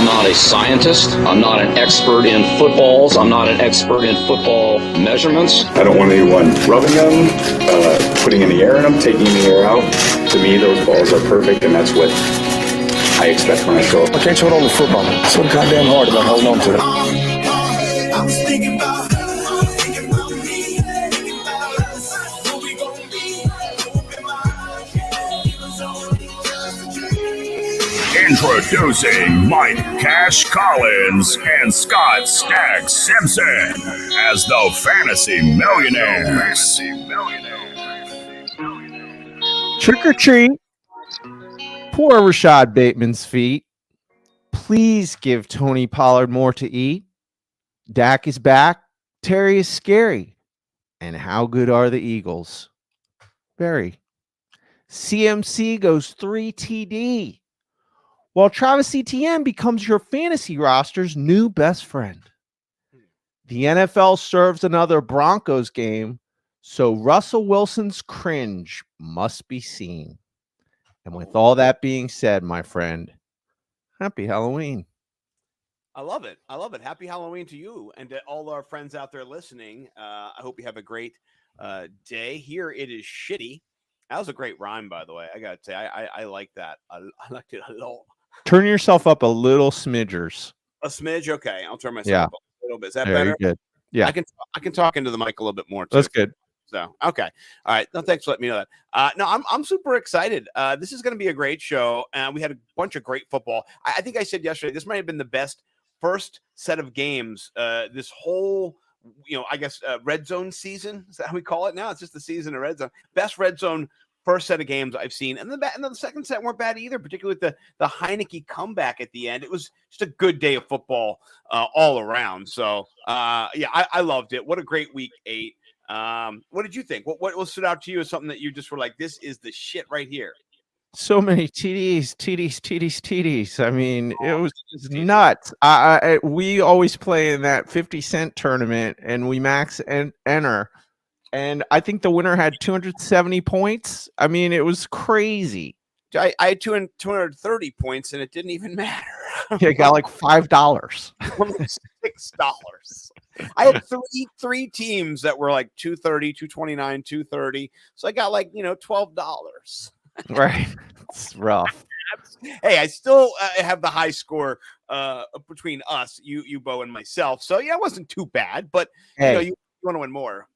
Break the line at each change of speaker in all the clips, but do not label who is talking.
I'm not a scientist. I'm not an expert in footballs. I'm not an expert in football measurements.
I don't want anyone rubbing them, putting in the air in them, taking the air out. To me, those balls are perfect, and that's what I expect when I show up.
I can't hold on to football. It's so goddamn hard about holding on to it.
I was thinking about
Introducing Mike Cash Collins and Scott Stacks Simpson as the Fantasy Millionaires.
Trick or treat. Poor Rashad Bateman's feet. Please give Tony Pollard more to eat. Dak is back. Terry is scary. And how good are the Eagles? Very. CMC goes 3 TD. While Travis Etienne becomes your fantasy roster's new best friend. The NFL serves another Broncos game, so Russell Wilson's cringe must be seen. And with all that being said, my friend, happy Halloween.
I love it. I love it. Happy Halloween to you and to all our friends out there listening. I hope you have a great day. Here it is shitty. That was a great rhyme, by the way. I got to say, I like that. I liked it a lot.
Turn yourself up a little smidgers.
A smidge? Okay. I'll turn myself up a little bit. Is that
Yeah,
better?
you're good. Yeah.
I can talk into the mic a little bit more, too.
That's good.
So, okay. All right. No, thanks for letting me know that. No, I'm super excited. This is going to be a great show. We had a bunch of great football. I think I said yesterday, this might have been the best first set of games this whole, I guess, red zone season. Is that how we call it now? It's just the season of red zone. Best red zone first set of games I've seen. And the second set weren't bad either, particularly with the Heineke comeback at the end. It was just a good day of football all around. So, I loved it. What a great week 8. What did you think? What stood out to you as something that you just were like, this is the shit right here?
So many TDs. I mean, it was just nuts. We always play in that 50-cent tournament, and we max and enter. And I think the winner had 270 points. I mean, it was crazy.
I had 230 points, and it didn't even matter.
Yeah, got like $5.
$6. I had three teams that were like 230, 229, 230. So I got like, $12.
Right. It's rough.
Hey, I still have the high score between us, you, Bo, and myself. So, yeah, it wasn't too bad. But,
hey,
you want to win more.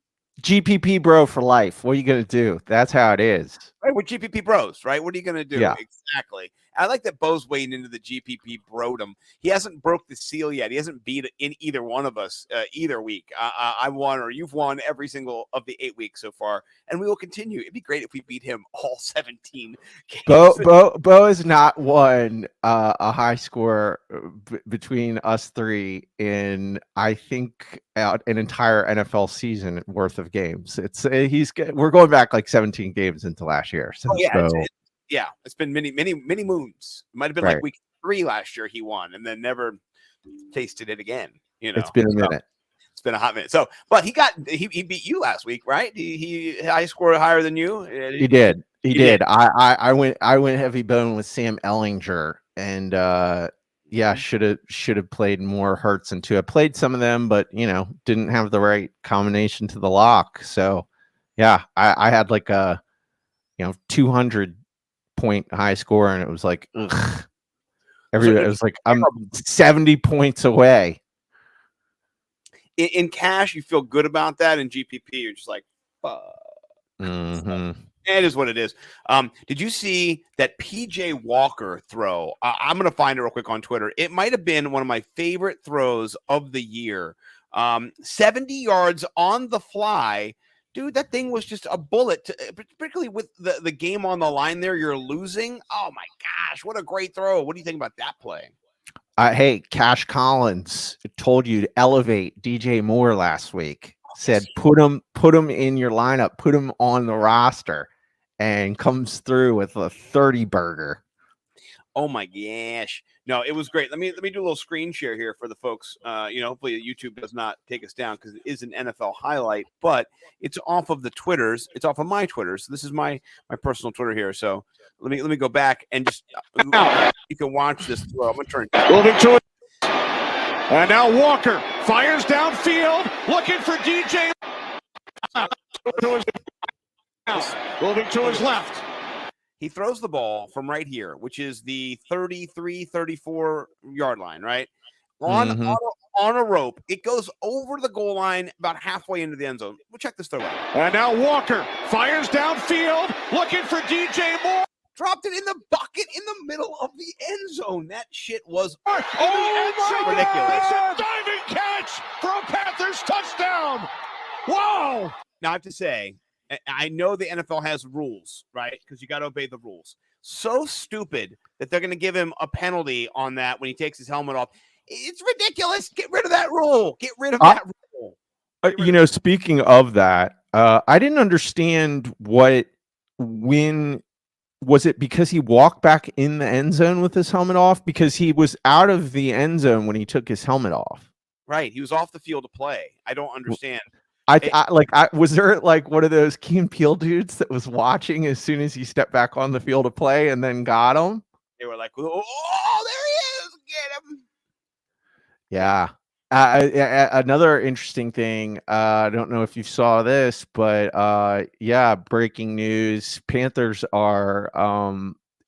GPP bro for life. What are you going to do? That's how it is.
Right, we're GPP bros, right? What are you going to do?
Yeah.
Exactly. I like that Bo's wading into the GPP brodom. He hasn't broke the seal yet. He hasn't beat in either one of us either week. I won, or you've won every single of the 8 weeks so far, and we will continue. It'd be great if we beat him all 17 games.
Bo has not won a high score between us three in, I think, an entire NFL season worth of games. We're going back like 17 games into last year. So,
it's been many moons. It might have been like week 3 last year he won, and then never tasted it again.
It's been a minute.
It's been a hot minute. So, but he beat you last week, right? He high scored higher than you.
He did. I went heavy bone with Sam Ellinger, and should have played more Hurts into it. Played some of them, but didn't have the right combination to the lock. So yeah, I had like a 200 point high score, and it was like, ugh. It was like, I'm 70 points away.
In cash, you feel good about that. In GPP, you're just like, fuck.
Mm-hmm.
It is what it is. Did you see that PJ Walker throw? I'm going to find it real quick on Twitter. It might have been one of my favorite throws of the year. 70 yards on the fly. Dude, that thing was just a bullet, particularly with the game on the line there. You're losing. Oh, my gosh. What a great throw. What do you think about that play?
Hey, Cash Collins told you to elevate DJ Moore last week. Said put him in your lineup, put him on the roster, and comes through with a 30 burger.
Oh my gosh. No, it was great. Let me do a little screen share here for the folks. Hopefully YouTube does not take us down because it is an NFL highlight, but it's off of the Twitters. It's off of my Twitter. So this is my personal Twitter here. So let me go back and just you can watch this throw. I'm gonna turn
Moving to it. And now Walker fires downfield, looking for DJ. Moving to his left.
He throws the ball from right here, which is the 33, 34 yard line, right? On a rope. It goes over the goal line about halfway into the end zone. We'll check this throw out.
And now Walker fires downfield, looking for DJ Moore.
Dropped it in the bucket in the middle of the end zone. That shit was
ridiculous. It's a diving catch for a Panthers touchdown. Wow.
Now I have to say, I know the NFL has rules, right? Because you got to obey the rules. So stupid that they're going to give him a penalty on that when he takes his helmet off. It's ridiculous. Get rid of that rule. Get rid of that rule.
Speaking of that, I didn't understand when was it because he walked back in the end zone with his helmet off? Because he was out of the end zone when he took his helmet off.
Right. He was off the field to play. I don't understand.
Was there like one of those Key and Peele dudes that was watching as soon as he stepped back on the field of play and then got him?
They were like, "Oh, there he is! Get him!"
Yeah. Another interesting thing. I don't know if you saw this, but breaking news: Panthers are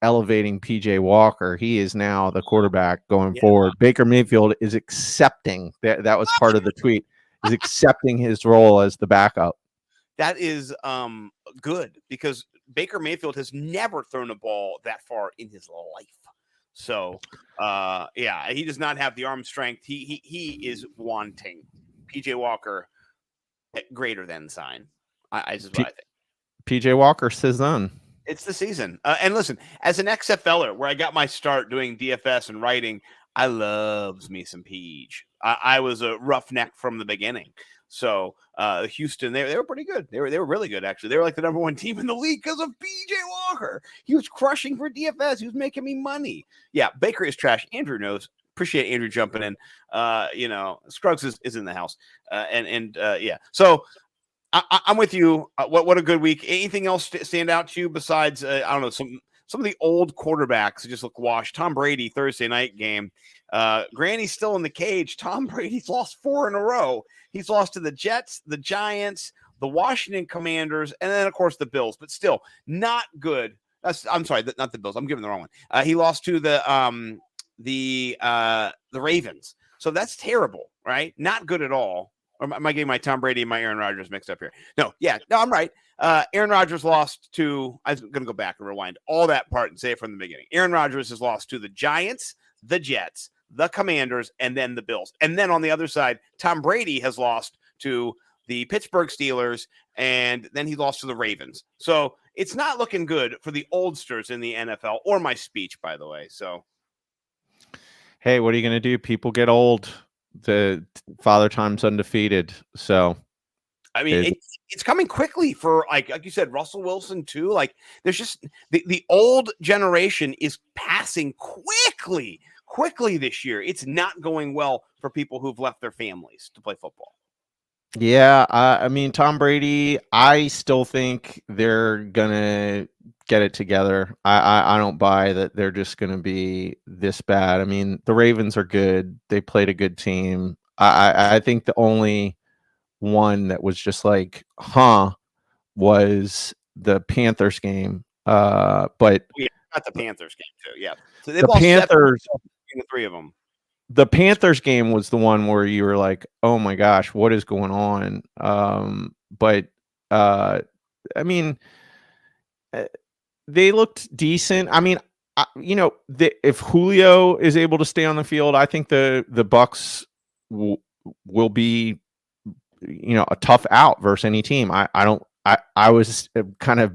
elevating PJ Walker. He is now the quarterback going forward. Baker Mayfield is accepting that was part of the tweet. Is accepting his role as the backup.
That is good because Baker Mayfield has never thrown a ball that far in his life. So, he does not have the arm strength. He is wanting PJ Walker greater than sign. I just what I think.
PJ Walker says none.
It's the season. And listen, as an XFLer, where I got my start doing DFS and writing, I loves me some Peach. I was a roughneck from the beginning. So Houston, they were pretty good. They were really good, actually. They were like the number one team in the league because of PJ Walker. He was crushing for DFS. He was making me money. Yeah, Baker is trash. Andrew knows. Appreciate Andrew jumping in. Scruggs is in the house. So I'm with you. What a good week. Anything else stand out to you besides I don't know, some of the old quarterbacks just look washed. Tom Brady Thursday night game. Granny's still in the cage. Tom Brady's lost 4 in a row. He's lost to the Jets, the Giants, the Washington Commanders, and then of course the Bills. But still not good. I'm sorry, not the Bills. I'm giving the wrong one. He lost to the Ravens. So that's terrible, right? Not good at all. Or am I getting my Tom Brady and my Aaron Rodgers mixed up here? No, I'm right. Aaron Rodgers lost to, I'm going to go back and rewind all that part and say it from the beginning. Aaron Rodgers has lost to the Giants, the Jets, the Commanders, and then the Bills. And then on the other side, Tom Brady has lost to the Pittsburgh Steelers, and then he lost to the Ravens. So it's not looking good for the oldsters in the NFL, or my speech, by the way. So,
hey, what are you going to do? People get old. The Father Time's undefeated. So,
I mean, it's coming quickly for like you said, Russell Wilson too. Like there's just the old generation is passing quickly this year. It's not going well for people who've left their families to play football.
Yeah, I mean, Tom Brady, I still think they're gonna get it together. I don't buy that they're just gonna be this bad. I mean, the Ravens are good. They played a good team. I think the only one that was just like, was the Panthers game. But
not the Panthers game too. Yeah, so
the Panthers,
the 3 of them.
The Panthers game was the one where you were like, "Oh my gosh, what is going on?" I mean, they looked decent. I mean, if Julio is able to stay on the field, I think the Bucs will be, a tough out versus any team. I was kind of,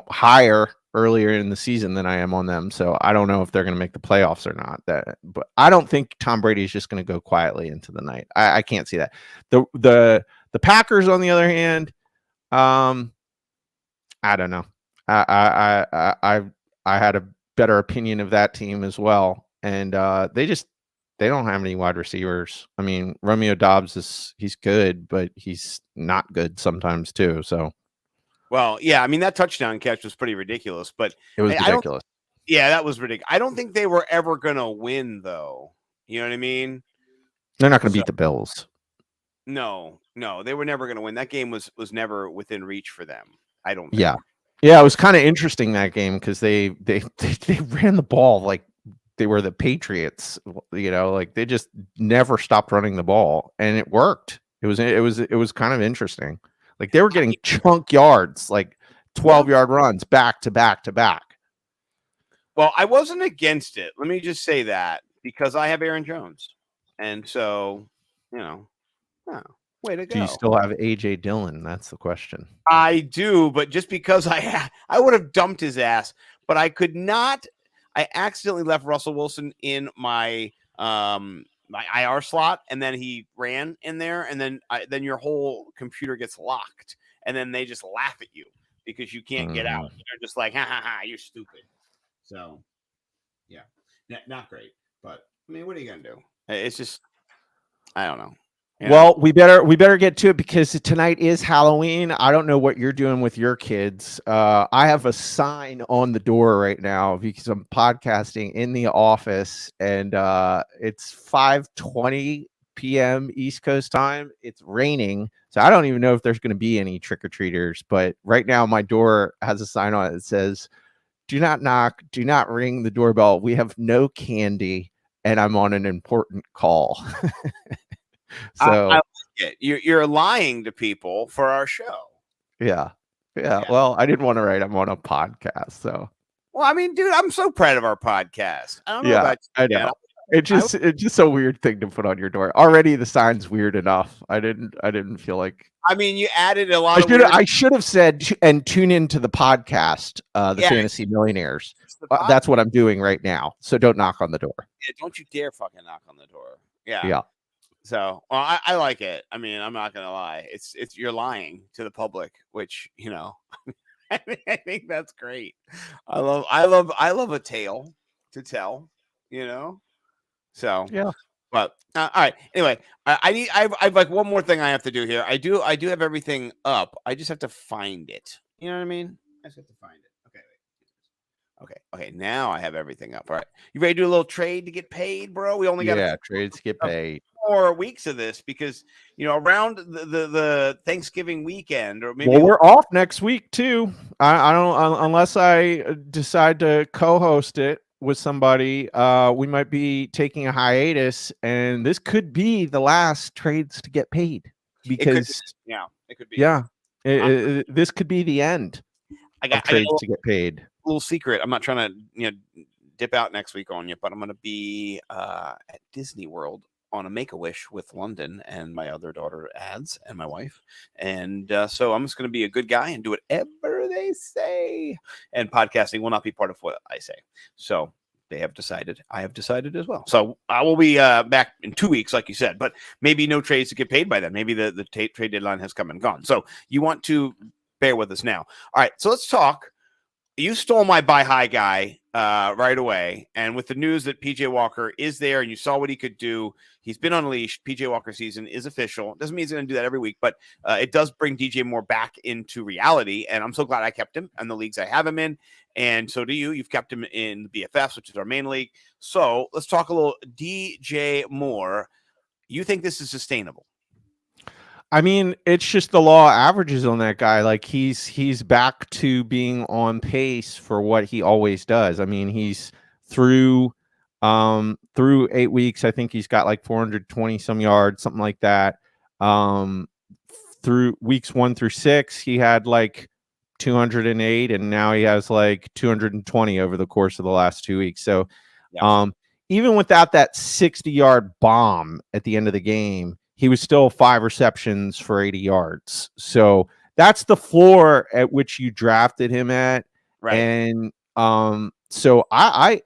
higher earlier in the season than I am on them. So I don't know if they're going to make the playoffs or not. But I don't think Tom Brady is just going to go quietly into the night. I can't see that. The Packers, on the other hand, I don't know. I had better opinion of that team as well. And they don't have any wide receivers. I mean, Romeo Dobbs he's good, but he's not good sometimes too. So
Well, yeah, I mean that touchdown catch was pretty ridiculous, but
it was
I don't.
ridiculous.
Yeah, that was ridiculous. I don't think they were ever gonna win, though. You know what I mean?
They're not going to beat the Bills.
No, they were never gonna win. That game was never within reach for them. I don't think.
Yeah. Yeah, it was kind of interesting that game because they ran the ball like they were the Patriots, like they just never stopped running the ball, and it worked. It was kind of interesting. Like they were getting chunk yards, like 12-yard runs back to back to back.
Well, I wasn't against it. Let me just say that because I have Aaron Jones, and so way to go.
Do you still have AJ Dillon? That's the question.
I do, but just because I would have dumped his ass, but I could not. I accidentally left Russell Wilson in my my IR slot, and then he ran in there, and then your whole computer gets locked, and then they just laugh at you because you can't get out. They're just like, ha ha ha, you're stupid. So, yeah, not great. But I mean, what are you gonna do? It's just, I don't know.
Well, we better get to it because tonight is Halloween. I don't know what you're doing with your kids. I have a sign on the door right now because I'm podcasting in the office, and it's 5:20 p.m. East Coast time. It's raining, so I don't even know if there's going to be any trick-or-treaters. But right now, my door has a sign on it that says, "Do not knock. Do not ring the doorbell. We have no candy, and I'm on an important call." So
I like it. You're lying to people for our show.
Yeah. Well, I didn't want to write. I'm on a podcast, so.
Well, I mean, dude, I'm so proud of our podcast. I don't know about you.
I know. It's just a weird thing to put on your door. Already, the sign's weird enough. I didn't feel like.
I mean, you added a lot.
I should have said and tune into the podcast, the Fantasy Millionaires. That's what I'm doing right now. So don't knock on the door.
Yeah, don't you dare fucking knock on the door. Yeah.
Yeah.
So, well, I like it. I mean, I'm not gonna lie. It's you're lying to the public, which I think that's great. I love a tale to tell. So
yeah.
But all right. Anyway, I've like one more thing I have to do here. I do have everything up. I just have to find it. You know what I mean? I just have to find it. Okay. Now I have everything up. All right. You ready to do a little trade to get paid, bro? We only got
trades get paid.
4 weeks of this because around the Thanksgiving weekend or maybe
we're off next week too. I don't unless I decide to co-host it with somebody. We might be taking a hiatus, and this could be the last trades to get paid because
it could be.
This could be the end.
I got
trades to get paid.
Little secret. I'm not trying to dip out next week on you, but I'm going to be at Disney World on a Make-A-Wish with London and my other daughter Ads and my wife, and so I'm just going to be a good guy and do whatever they say, and podcasting will not be part of what I say. So they have decided. I have decided as well. So I will be back in 2 weeks, like you said, but maybe no trades to get paid by then. Maybe the trade deadline has come and gone. So you want to bear with us now. All right, so let's talk. You stole my buy high guy right away. And with the news that PJ Walker is there and you saw what he could do, he's been unleashed. PJ Walker season is official. Doesn't mean he's going to do that every week, but it does bring DJ Moore back into reality. And I'm so glad I kept him in the leagues I have him in. And so do you. You've kept him in the BFFs, which is our main league. So let's talk a little DJ Moore. You think this is sustainable?
I mean, it's just the law of averages on that guy. Like he's back to being on pace for what he always does. I mean, he's through 8 weeks. I think he's got like 420 some yards, something like that. Through weeks 1 through 6, he had like 208, and now he has like 220 over the course of the last 2 weeks. So, even without that 60-yard bomb at the end of the game, he was still 5 receptions for 80 yards. So that's the floor at which you drafted him at.
Right.
And so I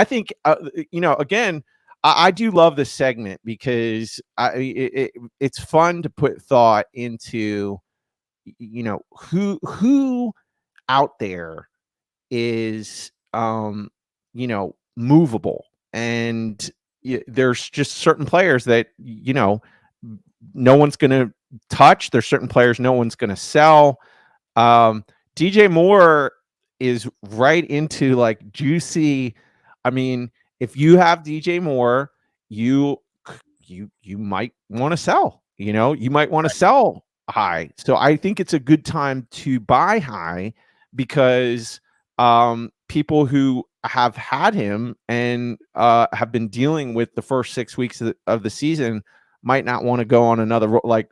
think, again, I do love this segment because it's fun to put thought into, who out there is movable, and there's just certain players that no one's going to touch. There's certain players no one's going to sell. DJ Moore is right into like juicy. I mean, if you have DJ Moore, you might want to sell. You might want to sell high. So I think it's a good time to buy high, because people who have had him and have been dealing with the first 6 weeks of the season might not want to go on another, might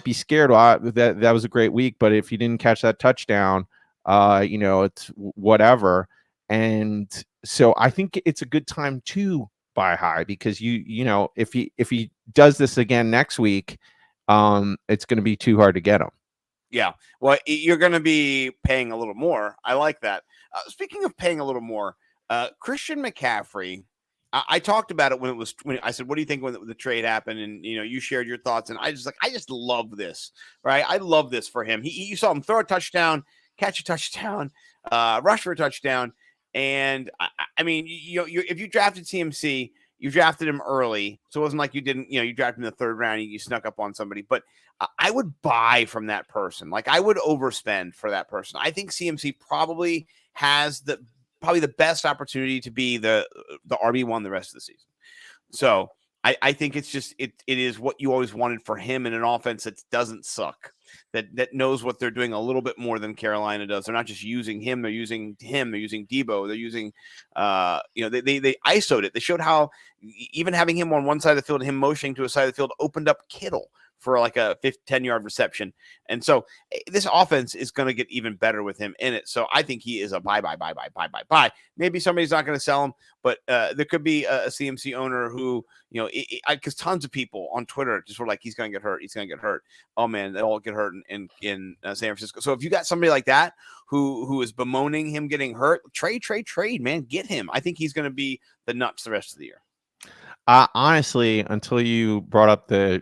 be scared. That was a great week, but if you didn't catch that touchdown, it's whatever. And so I think it's a good time to buy high, because if he does this again next week, it's going to be too hard to get him.
Yeah. Well, you're going to be paying a little more. I like that. Speaking of paying a little more, Christian McCaffrey, I talked about it when I said, what do you think when the trade happened? And, you shared your thoughts, and I just love this, right? I love this for him. You saw him throw a touchdown, catch a touchdown, rush for a touchdown. And I mean, if you drafted CMC, you drafted him early. So it wasn't like you didn't, you drafted him in the third round, you snuck up on somebody, but I would buy from that person. Like, I would overspend for that person. I think CMC probably has the best opportunity to be the RB1 the rest of the season. So I think it's just, it is what you always wanted for him in an offense that doesn't suck, that knows what they're doing a little bit more than Carolina does. They're not just using him. They're using Debo. They're using, they ISO'd it. They showed how even having him on one side of the field, him motioning to a side of the field, opened up Kittle for like a 10-yard reception. And so this offense is going to get even better with him in it. So I think he is a buy. Maybe somebody's not going to sell him, but there could be a CMC owner who, because tons of people on Twitter just were like, he's going to get hurt. He's going to get hurt. Oh man, they all get hurt in San Francisco. So if you got somebody like that who is bemoaning him getting hurt, trade, man, get him. I think he's going to be the nuts the rest of the year.
Honestly, until you brought up the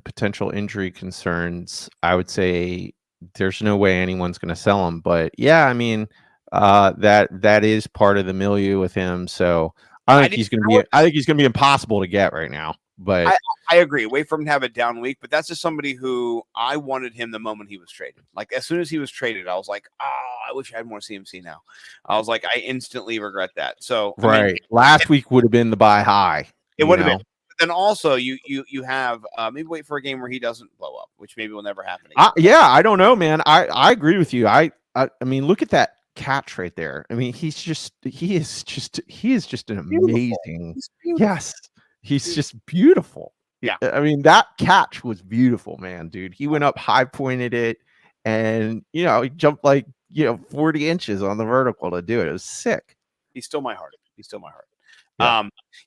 potential injury concerns, I would say there's no way anyone's going to sell him. But yeah, I mean, that is part of the milieu with him. So I think he's going to be impossible to get right now. But
I agree. Wait for him to have a down week. But that's just somebody who I wanted him the moment he was traded. Like, as soon as he was traded, I was like, oh, I wish I had more CMC now. I was like, I instantly regret that. So
right, I mean, last week would have been the buy high.
It would have been. Then also you have maybe wait for a game where he doesn't blow up, which maybe will never happen again.
Yeah, I don't know, man. I agree with you. I mean, look at that catch right there. I mean, he is just an amazing. Yes, he's just beautiful.
Yeah,
I mean, that catch was beautiful, man, dude. He went up, high pointed it, and he jumped like 40 inches on the vertical to do it. It was sick.
He's still my heart.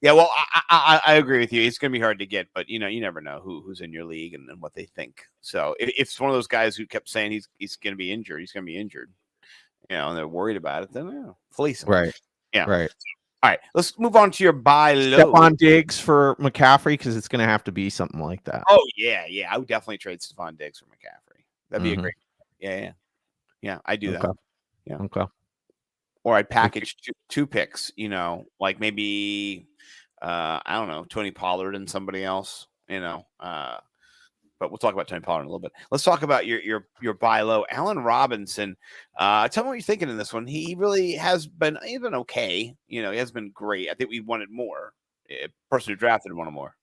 Yeah. Well, I agree with you. It's going to be hard to get, but you never know who's in your league and what they think. So if it's one of those guys who kept saying he's going to be injured, and they're worried about it, then fleece him.
Right.
Yeah.
Right.
All right. Let's move on to your buy low.
Stephon Diggs for McCaffrey, because it's going to have to be something like that.
Oh yeah. I would definitely trade Stephon Diggs for McCaffrey. That'd be a great. Yeah. I do that. Yeah.
Okay.
Or I'd package two picks, like maybe, I don't know, Tony Pollard and somebody else, but we'll talk about Tony Pollard in a little bit. Let's talk about your buy low. Allen Robinson. Tell me what you're thinking in this one. He really has been even okay. He has been great. I think we wanted more. Person who drafted wanted more.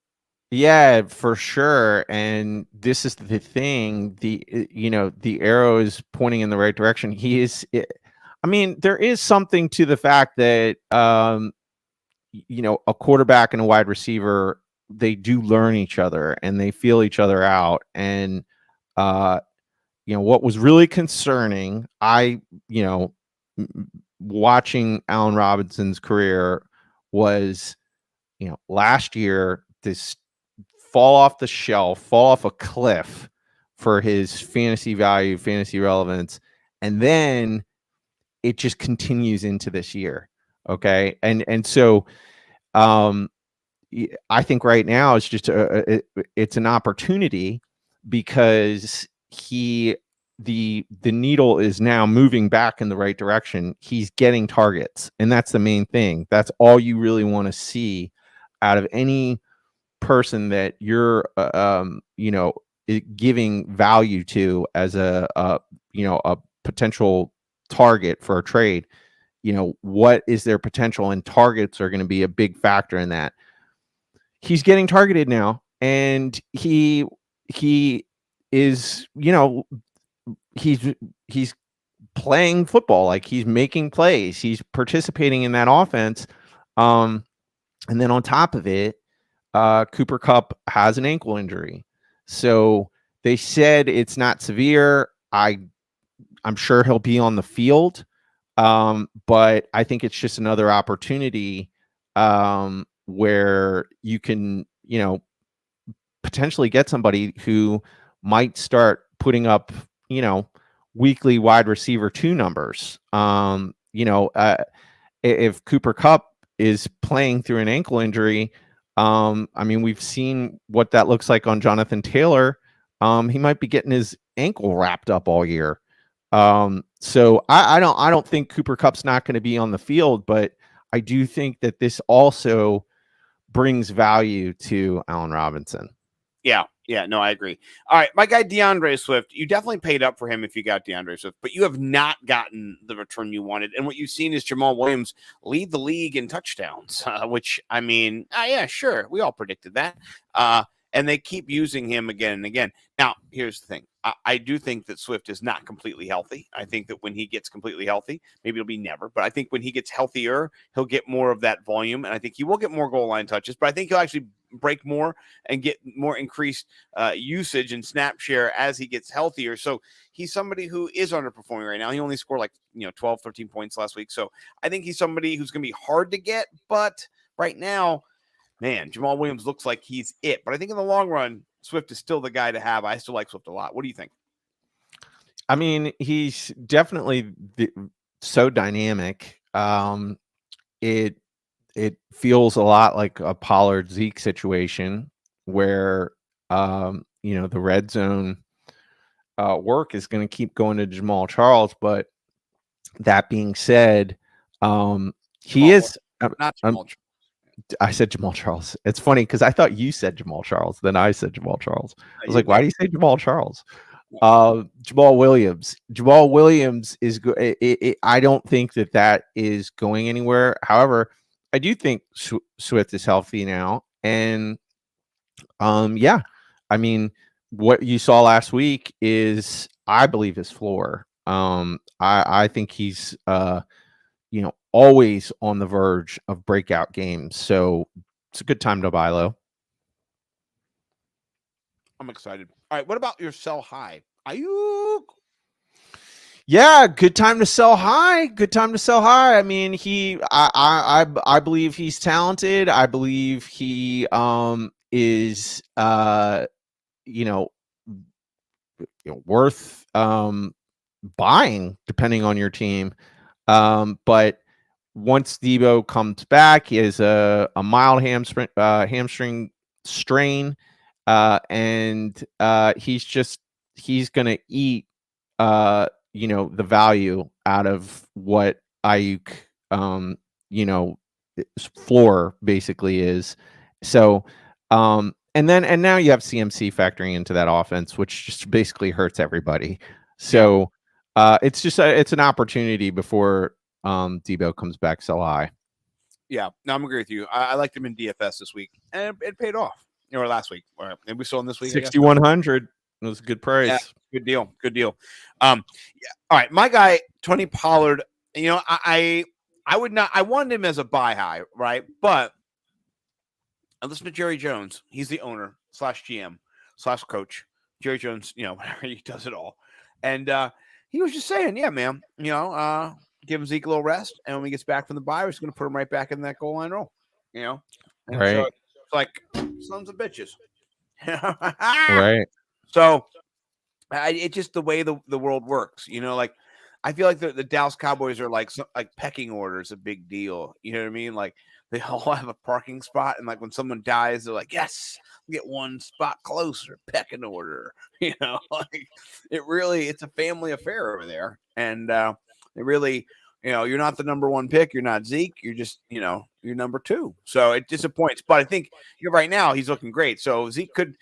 Yeah, for sure. And this is the thing. The arrow is pointing in the right direction. I mean, there is something to the fact that, a quarterback and a wide receiver, they do learn each other and they feel each other out. And, what was really concerning, watching Allen Robinson's career was, last year, this fall off a cliff for his fantasy value, fantasy relevance. And then it just continues into this year. Okay. And so, I think right now it's just it's an opportunity, because he the needle is now moving back in the right direction. He's getting targets, and that's the main thing. That's all you really want to see out of any person that you're giving value to as a potential target for a trade. What is their potential, and targets are going to be a big factor in that. He's getting targeted now, and he is, he's playing football. Like, he's making plays, he's participating in that offense. And then on top of it, Cooper Kupp has an ankle injury. So they said it's not severe. I'm sure he'll be on the field. But I think it's just another opportunity where you can, potentially get somebody who might start putting up, weekly wide receiver 2 numbers. If Cooper Kupp is playing through an ankle injury, we've seen what that looks like on Jonathan Taylor. He might be getting his ankle wrapped up all year. So I don't think Cooper Kupp's not going to be on the field, but I do think that this also brings value to Allen Robinson.
Yeah, no, I agree. All right, my guy DeAndre Swift, you definitely paid up for him if you got DeAndre Swift, but you have not gotten the return you wanted. And what you've seen is Jamal Williams lead the league in touchdowns, which, yeah, sure, we all predicted that. And they keep using him again and again. Now, here's the thing. I do think that Swift is not completely healthy. I think that when he gets completely healthy, maybe it'll be never, but I think when he gets healthier, he'll get more of that volume, and I think he will get more goal line touches, but I think he'll actually break more and get more increased usage and snap share as he gets healthier. So he's somebody who is underperforming right now. He only scored 12, 13 points last week. So I think he's somebody who's going to be hard to get, but right now, man, Jamal Williams looks like he's it. But I think in the long run, Swift is still the guy to have. I still like Swift a lot. What do you think?
He's definitely so dynamic. It feels a lot like a Pollard Zeke situation where, the red zone work is going to keep going to Jamal Charles. But that being said, he is
not Jamal Charles.
I said Jamal Charles. It's funny because I thought you said Jamal Charles. Then I said Jamal Charles. I was like, why do you say Jamal Charles? Jamal Williams. Jamal Williams is good. I don't think that is going anywhere. However, I do think Swift is healthy now. And what you saw last week is, I believe, his floor. I think he's always on the verge of breakout games. So it's a good time to buy low.
I'm excited. All right, what about your sell high? Ayuk.
Yeah, good time to sell high. Good time to sell high. I believe he's talented. I believe he is worth buying depending on your team. But once Debo comes back, he has a mild hamstring strain, and he's going to eat the value out of what Ayuk floor basically is. So and now you have CMC factoring into that offense, which just basically hurts everybody. So it's an opportunity before Debo comes back so high.
Yeah, no, I'm agree with you. I liked him in DFS this week, and it paid off. Or last week, or maybe we saw him this week.
6,100. It was a good price.
Yeah, good deal. All right, my guy Tony Pollard. I would not. I wanted him as a buy high, right? But I listen to Jerry Jones. He's the owner / GM / coach. Jerry Jones, whatever, he does it all. And he was just saying, yeah, man, give him Zeke a little rest, and when he gets back from the bye, we're just going to put him right back in that goal line role. And
right?
So it's like sons of bitches,
right?
So it's just the way the world works. I feel like the Dallas Cowboys are like pecking order is a big deal. You know what I mean? Like they all have a parking spot, and like when someone dies, they're like, "Yes, get one spot closer." Pecking order. You know, like it's a family affair over there, and it really. You're not the number one pick. You're not Zeke. You're just, you're number two. So it disappoints. But I think right now he's looking great. So Zeke could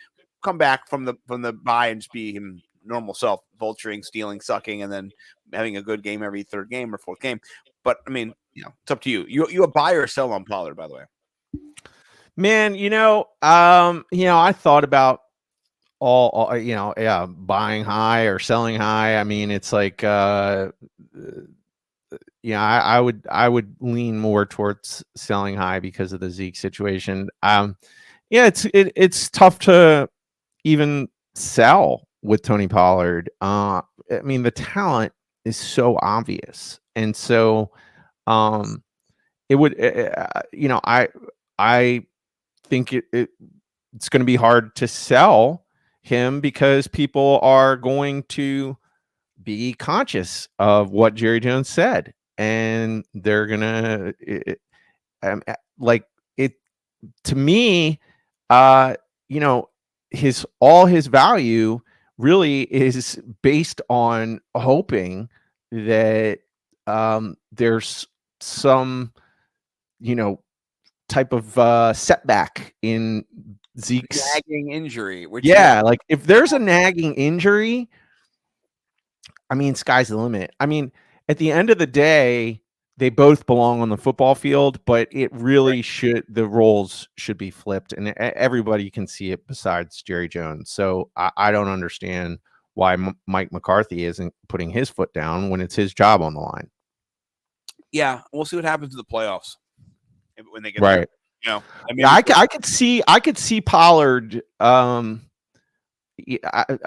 come back from the bye and just be him normal self, vulturing, stealing, sucking, and then having a good game every third game or fourth game. But I mean, it's up to you. You a buy or sell on Pollard, by the way?
Man, I thought about all buying high or selling high. I mean, it's like I would lean more towards selling high because of the Zeke situation. It's tough to even sell with Tony Pollard. I mean, the talent is so obvious, and so it would I think it's going to be hard to sell him because people are going to be conscious of what Jerry Jones said, and they're gonna like it. To me, his value really is based on hoping that there's some type of setback in Zeke's
nagging injury.
Like if there's a nagging injury, I mean, sky's the limit. I mean, at the end of the day, they both belong on the football field, but it really the roles should be flipped, and everybody can see it besides Jerry Jones. So I don't understand why Mike McCarthy isn't putting his foot down when it's his job on the line.
Yeah, we'll see what happens in the playoffs when they get
right.
There.
I could see Pollard. I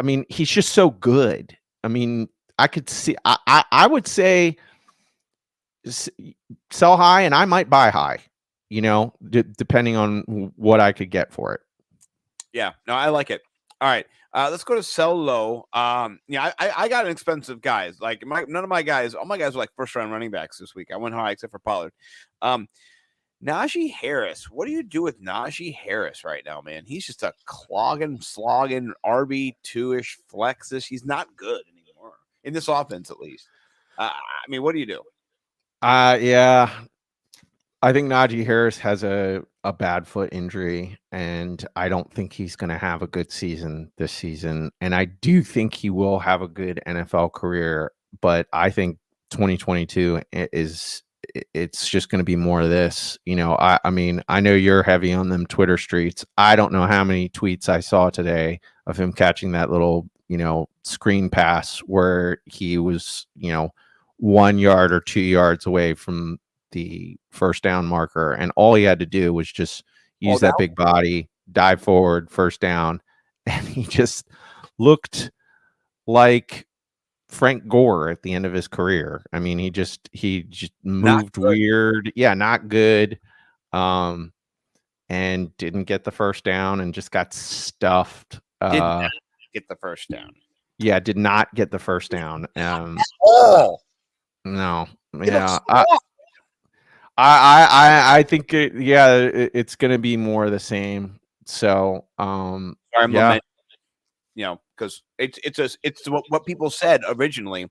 mean, he's just so good. I mean, I could see. I would say sell high, and I might buy high. Depending on what I could get for it.
Yeah, no, I like it. All right, let's go to sell low. I got an expensive guys. Like none of my guys, all my guys were like first round running backs this week. I went high except for Pollard. Najee Harris. What do you do with Najee Harris right now, man? He's just a slogging RB2-ish flexish. He's not good anymore in this offense, at least. I mean, what do you do?
Yeah. I think Najee Harris has a bad foot injury, and I don't think he's going to have a good season this season. And I do think he will have a good NFL career, but I think 2022 it's just going to be more of this. I mean, I know you're heavy on them Twitter streets. I don't know how many tweets I saw today of him catching that little, screen pass where he was, 1 yard or 2 yards away from the first down marker, and all he had to do was just use that big body, dive forward, first down, and he just looked like Frank Gore at the end of his career. I mean, he just moved weird. Yeah, not good. And didn't get the first down and just got stuffed.
Did not get the first down.
Yeah, did not get the first down. No. Yeah. I think it's going to be more of the same. So,
sorry, because it's what people said originally,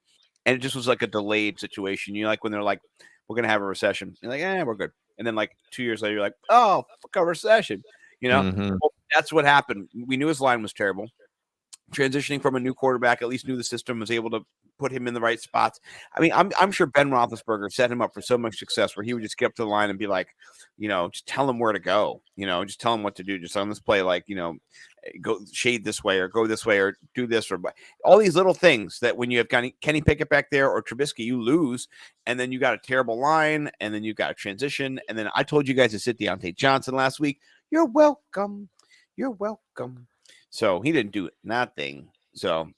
and it just was like a delayed situation. Like when they're like, "We're going to have a recession," you're like, "we're good," and then like 2 years later, you're like, "Oh, fuck a recession," Well, that's what happened. We knew his line was terrible. Transitioning from a new quarterback, at least knew the system was able to put him in the right spots. I mean, I'm sure Ben Roethlisberger set him up for so much success where he would just get up to the line and be like, just tell him where to go, just tell him what to do. Just on this play, like, go shade this way or go this way or do this or all these little things that when you have Kenny Pickett back there or Trubisky, you lose. And then you got a terrible line and then you got a transition. And then I told you guys to sit Deontay Johnson last week. You're welcome. You're welcome. So he didn't do nothing. So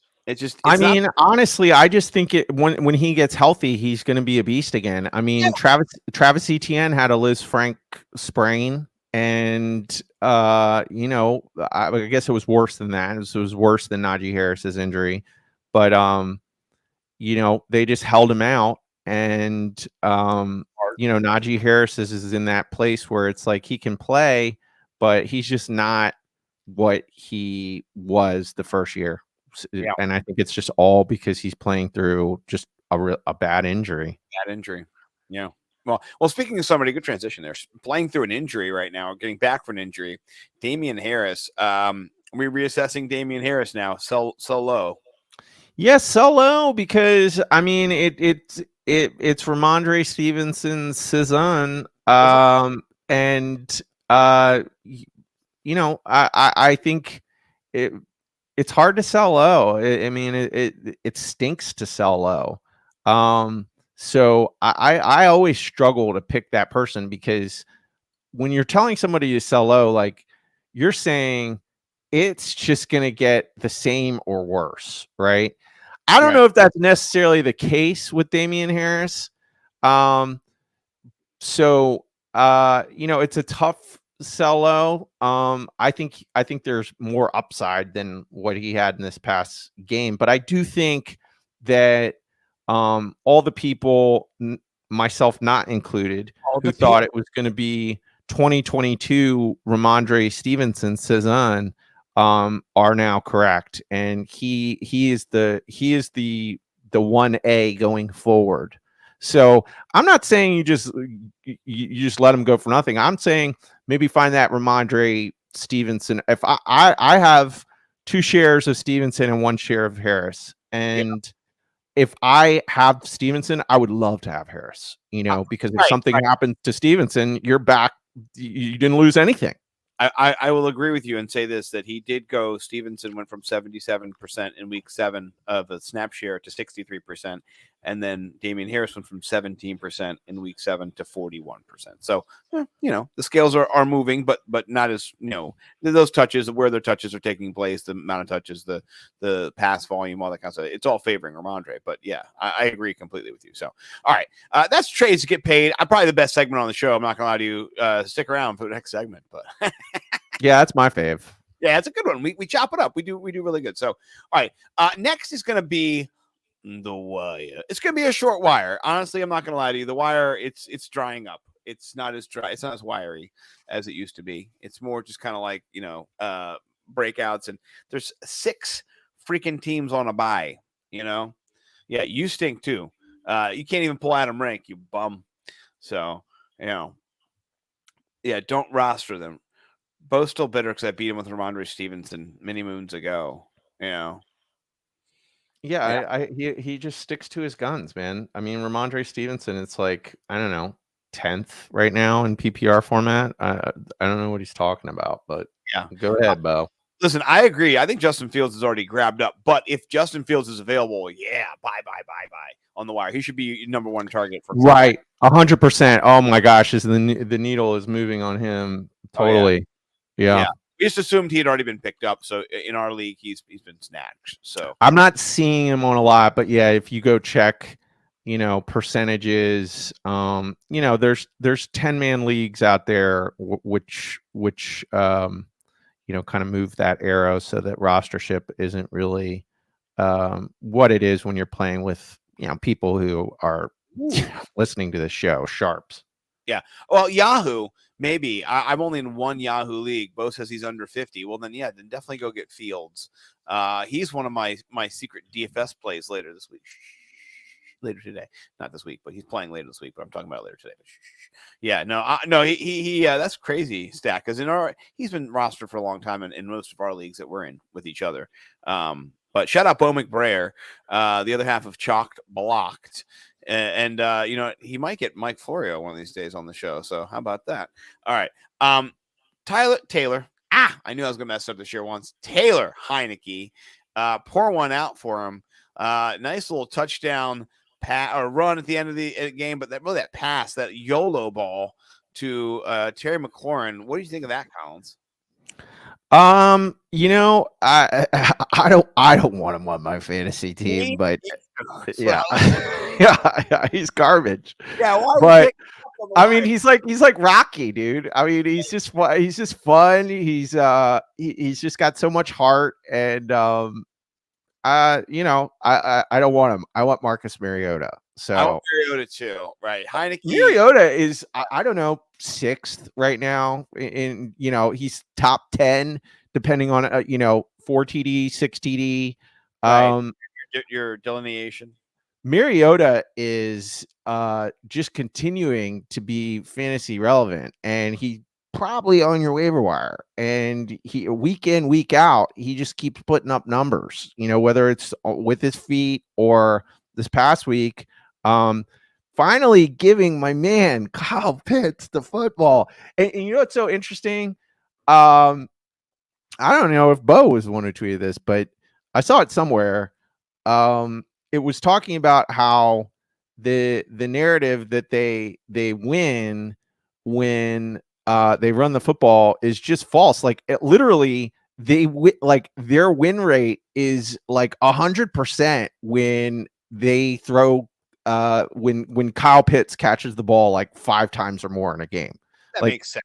honestly, I just think when he gets healthy, he's going to be a beast again. I mean, Travis Etienne had a Liz Frank sprain, and I guess it was worse than that. It was worse than Najee Harris's injury, but they just held him out, and Najee Harris is in that place where it's like he can play, but he's just not what he was the first year.
Yeah.
And I think it's just all because he's playing through just a bad injury.
Bad injury. Yeah. Well, speaking of somebody, good transition there. Playing through an injury right now, getting back from an injury, Damian Harris. We're reassessing Damian Harris now. So low.
Yes, so low because I mean it's Ramondre Stevenson's season. And I think it's hard to sell low. I mean it stinks to sell low. So I always struggle to pick that person, because when you're telling somebody to sell low, like you're saying it's just going to get the same or worse, right? I don't know if that's necessarily the case with Damian Harris. So it's a tough sell low. I think there's more upside than what he had in this past game, but I do think that all the people, myself not included, who thought it was going to be 2022 Ramondre Stevenson season are now correct, and he is the 1A going forward. So I'm not saying you just let him go for nothing. I'm saying maybe find that Ramondre Stevenson. If I have 2 shares of Stevenson and 1 share of Harris, and if I have Stevenson, I would love to have Harris, because if something happens to Stevenson, you're back. You didn't lose anything.
I will agree with you and say this, that he did go. Stevenson went from 77% in week 7 of a snap share to 63%. And then Damian Harris went from 17% in week 7 to 41%. So, the scales are moving, but not as, those touches, where their touches are taking place, the amount of touches, the pass volume, all that kind of stuff. It's all favoring Ramondre. But yeah, I agree completely with you. So, all right. That's trades to get paid. I'm probably the best segment on the show. I'm not going to lie to you. Stick around for the next segment, but
yeah, that's my fave.
Yeah, it's a good one. We chop it up. We do really good. So, all right. Next is going to be The Wire. It's going to be a short wire. Honestly, I'm not going to lie to you. The Wire, it's drying up. It's not as dry. It's not as wiry as it used to be. It's more just kind of like, breakouts. And there's 6 freaking teams on a bye, Yeah, you stink too. You can't even pull Adam Rank, you bum. So, yeah, don't roster them. Both still bitter because I beat him with Ramondre Stevenson many moons ago.
Yeah, he just sticks to his guns, man. I mean, Ramondre Stevenson, it's like, I don't know, 10th right now in PPR format. I don't know what he's talking about, but yeah, go ahead, Bo.
Listen, I agree. I think Justin Fields is already grabbed up, but if Justin Fields is available, bye on the wire. He should be number 1 target for
right. 100%. Oh my gosh, the needle is moving on him totally.
Oh, yeah. We just assumed he had already been picked up. So in our league, he's been snatched. So
I'm not seeing him on a lot, but yeah, if you go check, percentages, there's 10-man leagues out there, which kind of move that arrow so that rostership isn't really what it is when you're playing with, people who are listening to the show, sharps.
Yeah. Well, Yahoo, maybe. I'm only in 1 Yahoo league. Bo says he's under 50. Well, then definitely go get Fields. He's one of my secret DFS plays later this week. Later today, not this week, but he's playing later this week. But I'm talking about later today. Yeah, no, he that's crazy, Stack, because he's been rostered for a long time in most of our leagues that we're in with each other. But shout out Bo McBrayer, the other half of Chalked Blocked. And he might get Mike Florio one of these days on the show. So how about that? All right. Taylor. I knew I was going to mess up this year once. Taylor Heineke. Pour one out for him. Nice little touchdown run at the end of the game. But that pass, that YOLO ball to Terry McLaurin. What do you think of that, Collins?
I don't want him on my fantasy team, but yeah, yeah, he's garbage.
Yeah,
but I mean, he's like Rocky, dude. I mean, he's just fun. He's just got so much heart, and I don't want him. I want Marcus Mariota.
I want
So
Mariota too, right? Heineke.
Mariota is, I don't know, 6th right now. He's top 10, depending on, 4 TD, 6 TD.
Right. Your delineation.
Mariota is just continuing to be fantasy relevant, and he probably on your waiver wire, and he week in, week out, he just keeps putting up numbers, whether it's with his feet or this past week, finally giving my man Kyle Pitts the football. And what's so interesting? I don't know if Bo was the one who tweeted this, but I saw it somewhere. It was talking about how the narrative that they win when they run the football is just false. Like, literally, like their win rate is like 100% when they throw when Kyle Pitts catches the ball like 5 times or more in a game.
That
Like,
makes sense.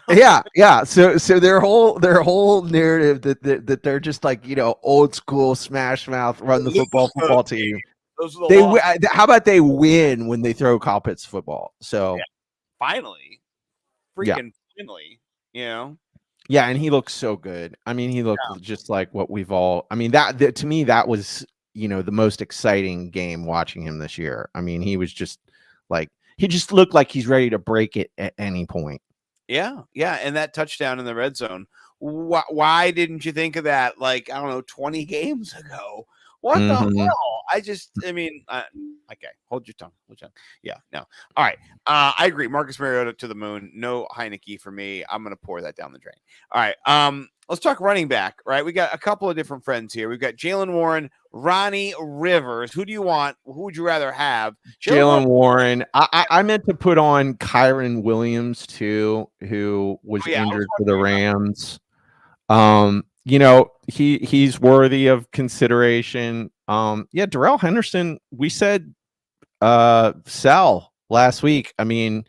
yeah. So their whole narrative that they're just like, old school smash mouth, run the football team.
Those are the
How about they win when they throw Kyle Pitts football? So
finally, freaking finally,
Yeah, and he looks so good. I mean, he looked just like what we've all. I mean, that to me, that was the most exciting game watching him this year. I mean, he was just like, he just looked like he's ready to break it at any point.
Yeah, and that touchdown in the red zone. Why didn't you think of that? Like, I don't know, 20 games ago. What the hell? Okay, hold your tongue. Yeah, no. All right. I agree. Marcus Mariota to the moon. No Heineke for me. I'm going to pour that down the drain. All right. Let's talk running back, right? We got a couple of different friends here. We've got Jalen Warren, Ronnie Rivers. Who do you want? Who would you rather have?
Jalen Warren. I meant to put on Kyron Williams too, who was injured for the Rams. He's worthy of consideration. Darrell Henderson, we said sell last week. I mean,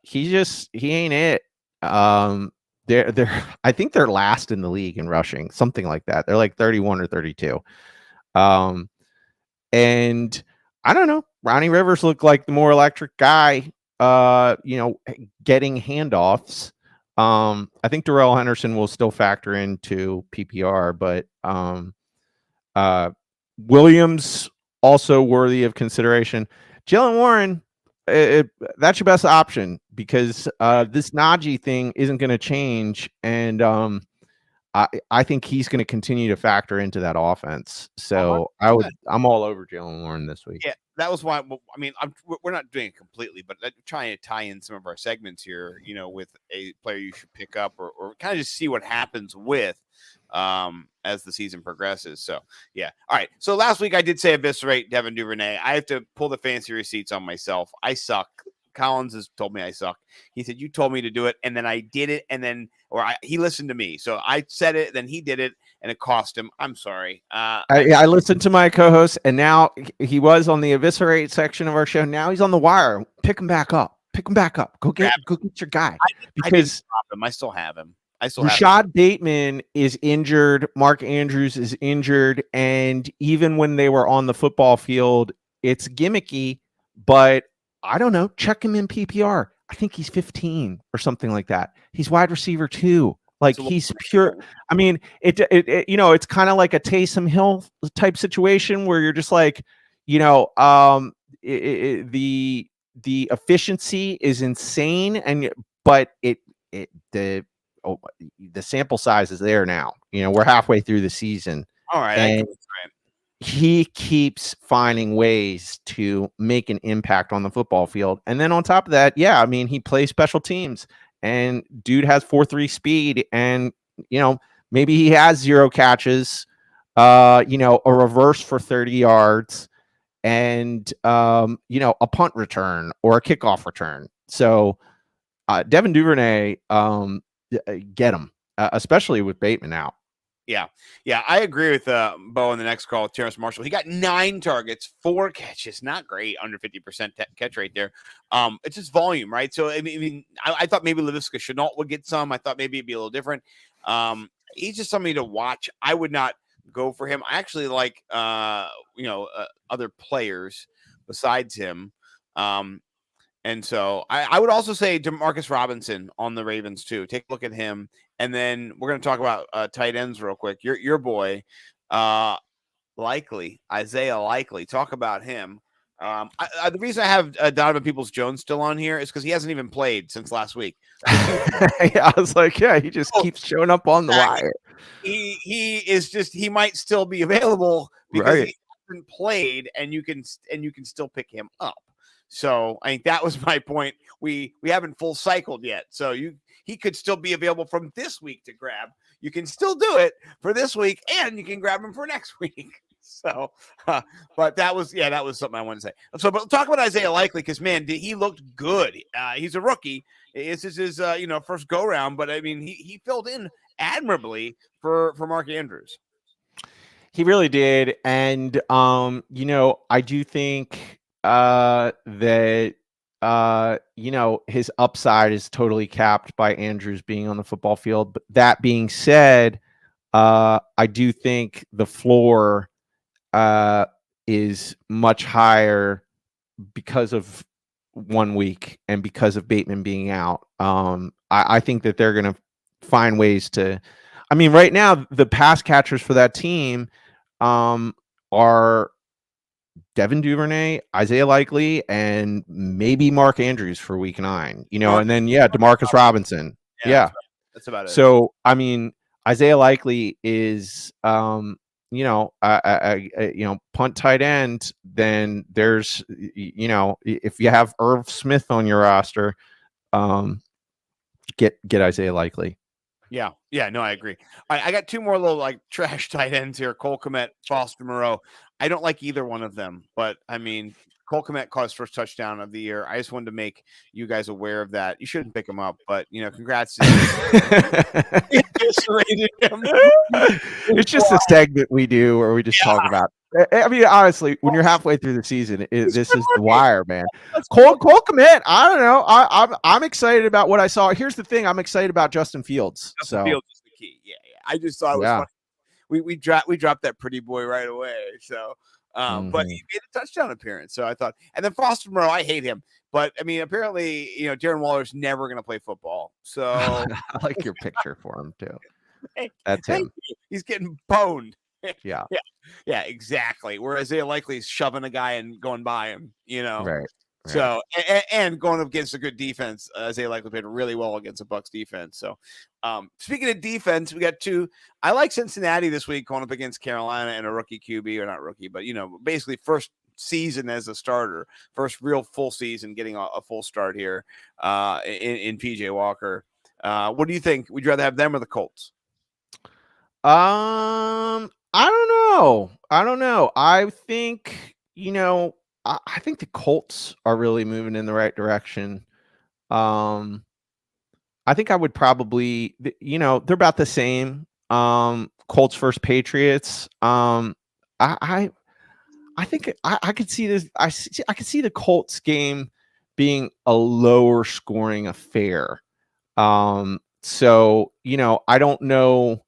he ain't it. I think they're last in the league in rushing, something like that. They're like 31 or 32. And I don't know. Ronnie Rivers looked like the more electric guy, getting handoffs. I think Darrell Henderson will still factor into PPR, but Williams also worthy of consideration. Jalen Warren, that's your best option because this Najee thing isn't going to change, and I think he's going to continue to factor into that offense. So I'm all over Jalen Warren this week.
Yeah, that was why. I mean, we're not doing it completely, but trying to tie in some of our segments here, with a player you should pick up or kind of just see what happens with as the season progresses. So, yeah. All right. So last week I did say eviscerate Devin Duvernay. I have to pull the fancy receipts on myself. I suck. Collins has told me I suck. He said, you told me to do it. And then I did it. And then, he listened to me. So I said it, then he did it and it cost him. I'm sorry.
I listened to my co-host and now he was on the eviscerate section of our show. Now he's on the wire. Pick him back up. Go get your guy. Because
I still have him.
Rashad Bateman is injured. Mark Andrews is injured. And even when they were on the football field, it's gimmicky, but I don't know. Check him in PPR. I think he's 15 or something like that. He's wide receiver 2. Like, he's pure. I mean, it's kind of like a Taysom Hill type situation where you're just like, the efficiency is insane, but the sample size is there now. We're halfway through the season.
All right.
And he keeps finding ways to make an impact on the football field. And then on top of that, he plays special teams and dude has 4.3 speed and, maybe he has 0 catches, a reverse for 30 yards and, a punt return or a kickoff return. So Devin Duvernay, get him, especially with Bateman out.
Yeah, I agree with Bo on the next call with Terrace Marshall. He got 9 targets, 4 catches. Not great, under 50% catch rate there. It's just volume, right? So, I thought maybe Laviska Shenault would get some. I thought maybe it'd be a little different. He's just somebody to watch. I would not go for him. I actually like other players besides him. And so I would also say Demarcus Robinson on the Ravens too. Take a look at him, and then we're going to talk about tight ends real quick. Your boy, Isaiah Likely. Talk about him. The reason I have Donovan Peoples-Jones still on here is because he hasn't even played since last week.
I was like, yeah, he just keeps showing up on the wire.
He might still be available because he hasn't played, and you can still pick him up. So I think that was my point. We haven't full cycled yet, so he could still be available from this week to grab. You can still do it for this week, and you can grab him for next week. So, but that was something I wanted to say. So, but talk about Isaiah Likely, because man, he looked good. He's a rookie. This is his first go round, but I mean he filled in admirably for Mark Andrews.
He really did, and I do think that his upside is totally capped by Andrews being on the football field. But that being said, I do think the floor is much higher because of 1 week and because of Bateman being out. I think that they're going to find ways to. I mean, right now the pass catchers for that team are Devin Duvernay, Isaiah Likely, and maybe Mark Andrews for week 9, and then Demarcus Robinson. Yeah.
That's about it.
So, I mean, Isaiah Likely is, punt tight end, then there's, if you have Irv Smith on your roster, get Isaiah Likely.
Yeah, no, I agree. I got 2 more little trash tight ends here. Cole Kmet, Foster Moreau. I don't like either one of them, but I mean, Cole Kmet caught his first touchdown of the year. I just wanted to make you guys aware of that. You shouldn't pick him up, but congrats.
It's just a segment we do where we just talk about. I mean, honestly, when you're halfway through the season, this is the wire, man. Cole Kmet. I don't know. I'm excited about what I saw. Here's the thing: I'm excited about Justin Fields.
Fields is the key. Yeah. I just thought it was funny. We dropped that pretty boy right away. So, but he made a touchdown appearance. So I thought, and then Foster Moreau, I hate him, but I mean, apparently, Darren Waller's never going to play football. So
I like your picture for him too. That's him.
He's getting boned.
Yeah,
exactly. Where Isaiah Likely is shoving a guy and going by him,
Right.
So, and going up against a good defense, Isaiah Likely played really well against a Bucs defense. So, speaking of defense, we got 2. I like Cincinnati this week going up against Carolina and a rookie QB, or not rookie, but basically first season as a starter, first real full season, getting a full start here in PJ Walker. What do you think? Would you rather have them or the Colts?
I don't know. I think, I think the Colts are really moving in the right direction. I think I would probably, they're about the same. Colts versus Patriots. I think I could see this. I could see the Colts game being a lower scoring affair. So, I don't know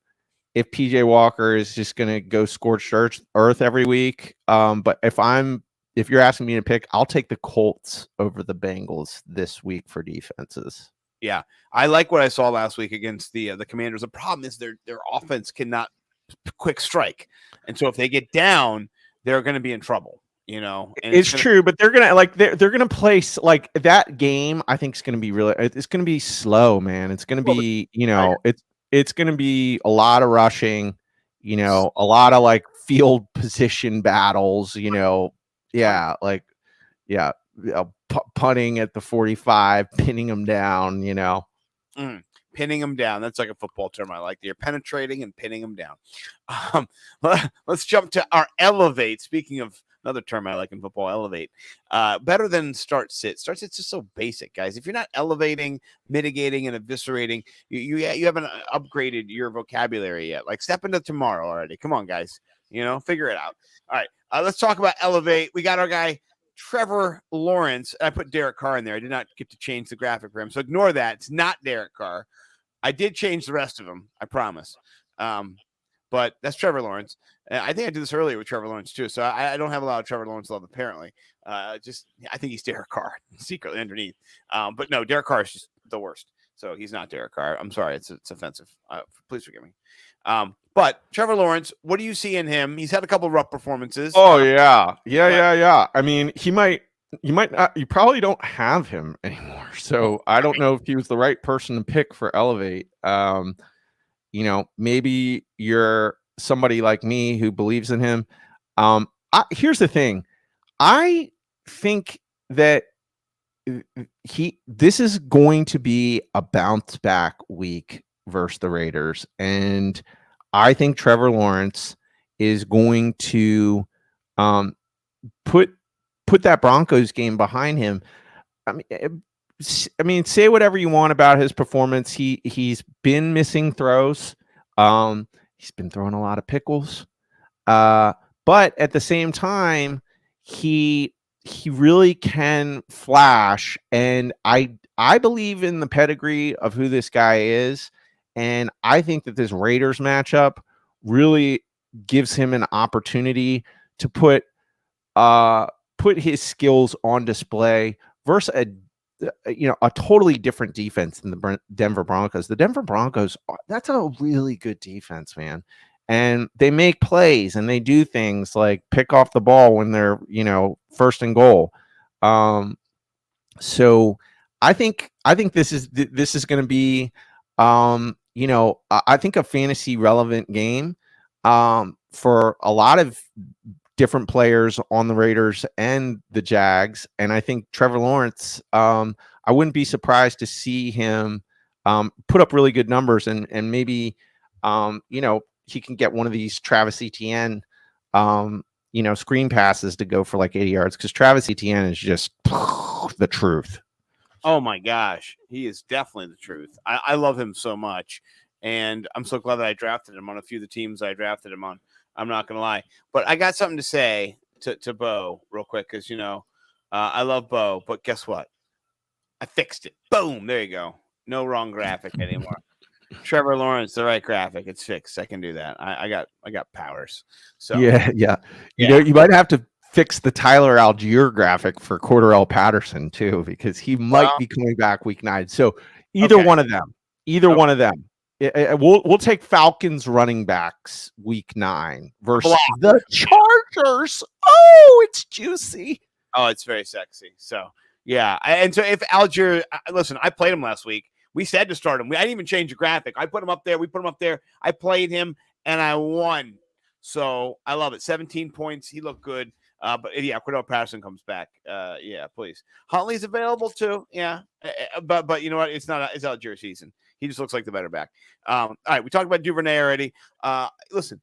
if PJ Walker is just going to go scorched earth every week. But if you're asking me to pick, I'll take the Colts over the Bengals this week for defenses.
Yeah, I like what I saw last week against the Commanders. The problem is their offense cannot quick strike, and so if they get down, they're going to be in trouble. And
it's true, but they're gonna they're gonna place that game. I think is going to be really. It's going to be slow, man. It's going to be it's going to be a lot of rushing. A lot of field position battles. Punting at the 45, pinning them down,
pinning them down. That's like a football term I like. You're penetrating and pinning them down. Let's jump to our elevate. Speaking of another term I like in football, elevate. Better than start sit. Start sit's just so basic, guys. If you're not elevating, mitigating, and eviscerating, you haven't upgraded your vocabulary yet. Step into tomorrow already. Come on, guys. Figure it out. All right. Let's talk about elevate. We got our guy Trevor Lawrence. I put Derek Carr in there. I did not get to change the graphic for him, so ignore that. It's not Derek Carr. I did change the rest of them. I promise. but that's Trevor Lawrence. I think I did this earlier with Trevor Lawrence too. So I don't have a lot of Trevor Lawrence love apparently. I think he's Derek Carr secretly underneath. But no, Derek Carr is just the worst. So he's not Derek Carr. I'm sorry, it's offensive. Please forgive me. But Trevor Lawrence, what do you see in him? He's had a couple of rough performances.
Oh yeah. I mean, you might not, you probably don't have him anymore. So I don't know if he was the right person to pick for Elevate. Maybe you're somebody like me who believes in him. Here's the thing. I think that this is going to be a bounce back week versus the Raiders. And I think Trevor Lawrence is going to put that Broncos game behind him. I mean, say whatever you want about his performance. He's been missing throws. He's been throwing a lot of pickles. But at the same time, he really can flash. And I believe in the pedigree of who this guy is. And I think that this Raiders matchup really gives him an opportunity to put his skills on display versus a totally different defense than the Denver Broncos. The Denver Broncos, that's a really good defense, man. And they make plays and they do things like pick off the ball when they're, first and goal. So I think this is going to be, I think a fantasy relevant game for a lot of different players on the Raiders and the Jags. And I think Trevor Lawrence, I wouldn't be surprised to see him put up really good numbers and maybe, he can get one of these Travis Etienne, screen passes to go for like 80 yards because Travis Etienne is just the truth.
Oh my gosh, he is definitely the truth. I love him so much, and I'm so glad that I drafted him on a few of the teams I drafted him on. I'm not gonna lie, but I got something to say to Bo real quick because I love Bo, but guess what? I fixed it. Boom, there you go. No wrong graphic anymore. Trevor Lawrence, the right graphic. It's fixed. I can do that. I got powers. So
yeah. You might have to fix the Tyler Algier graphic for Cordarrelle Patterson too, because he might be coming back week 9. So either one of them. We'll take Falcons running backs week 9 versus the Chargers. Oh, it's juicy.
Oh, it's very sexy. So yeah, and so if Algier, listen, I played him last week. We said to start him. I didn't even change the graphic. I put him up there. We put him up there. I played him and I won. So I love it. 17 points. He looked good. But yeah, Cordarrelle Patterson comes back. Yeah, please. Huntley's available too. Yeah, but you know what? It's Algier season. He just looks like the better back. All right, we talked about Duvernay already. Listen,